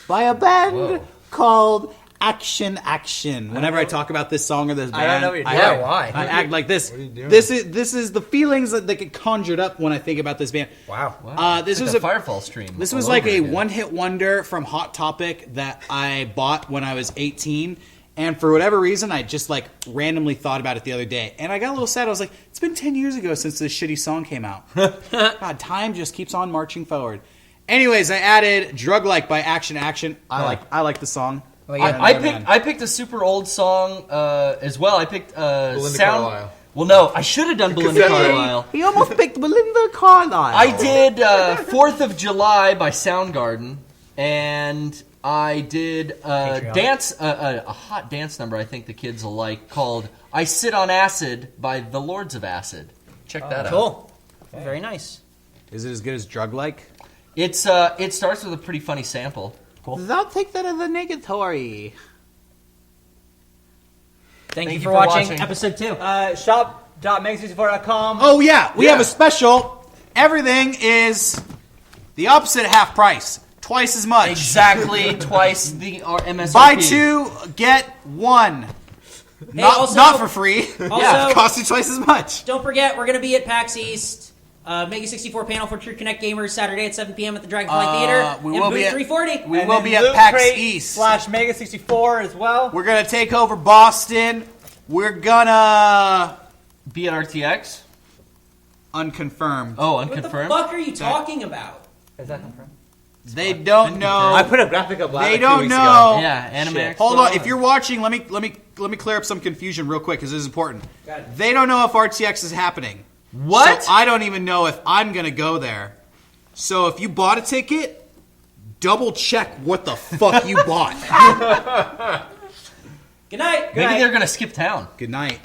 by a band called Action Action. Whenever I talk about this song or this band, I don't know what you're doing. Yeah, why? I act like this. What are you doing? This is the feelings that get conjured up when I think about this band. Wow. This It's was like a a Firefall stream. this all was like over a again. one-hit wonder from Hot Topic that I bought when I was 18, And for whatever reason, I just like randomly thought about it the other day. And I got a little sad. I was like, it's been 10 years ago since this shitty song came out. God, time just keeps on marching forward. Anyways, I added Drug Like by Action Action. I like the song. Well, yeah. I picked a super old song as well. I picked Belinda Sound. Carlisle. Well, no, I should have done Belinda Carlisle. He almost picked Belinda Carlisle. I did 4th of July by Soundgarden, and I did a hot dance number I think the kids will like called I Sit on Acid by the Lords of Acid. Check that out. Cool. Very nice. Is it as good as Drug Like? It starts with a pretty funny sample. I'll take that as a negatory. Thank you for watching episode 2. Shop.mega64.com. Oh, yeah. We Yeah. have a special. Everything is the opposite half price. Twice as much. Exactly twice the MSRP. Buy 2, get 1. also- Not for free. Also- It costs you twice as much. Don't forget, we're going to be at PAX East. MEGA64 panel for True Connect Gamers Saturday at 7 p.m. at the Dragonfly Theater. we in will booth be at- 340. We And will then be at Loot PAX Crate East. /Mega64 as well. We're going to take over Boston. We're going to... Be at RTX. Unconfirmed. Oh, What the unconfirmed. fuck are you talking about? Is that confirmed? They don't know. I put a graphic up last They 2 don't weeks know. ago. Yeah, Anime Expo. Hold on. If you're watching, let me clear up some confusion real quick because this is important. They don't know if RTX is happening. What? So I don't even know if I'm going to go there. So if you bought a ticket, double check what the fuck you bought. Good night. Maybe they're gonna skip town. Good night.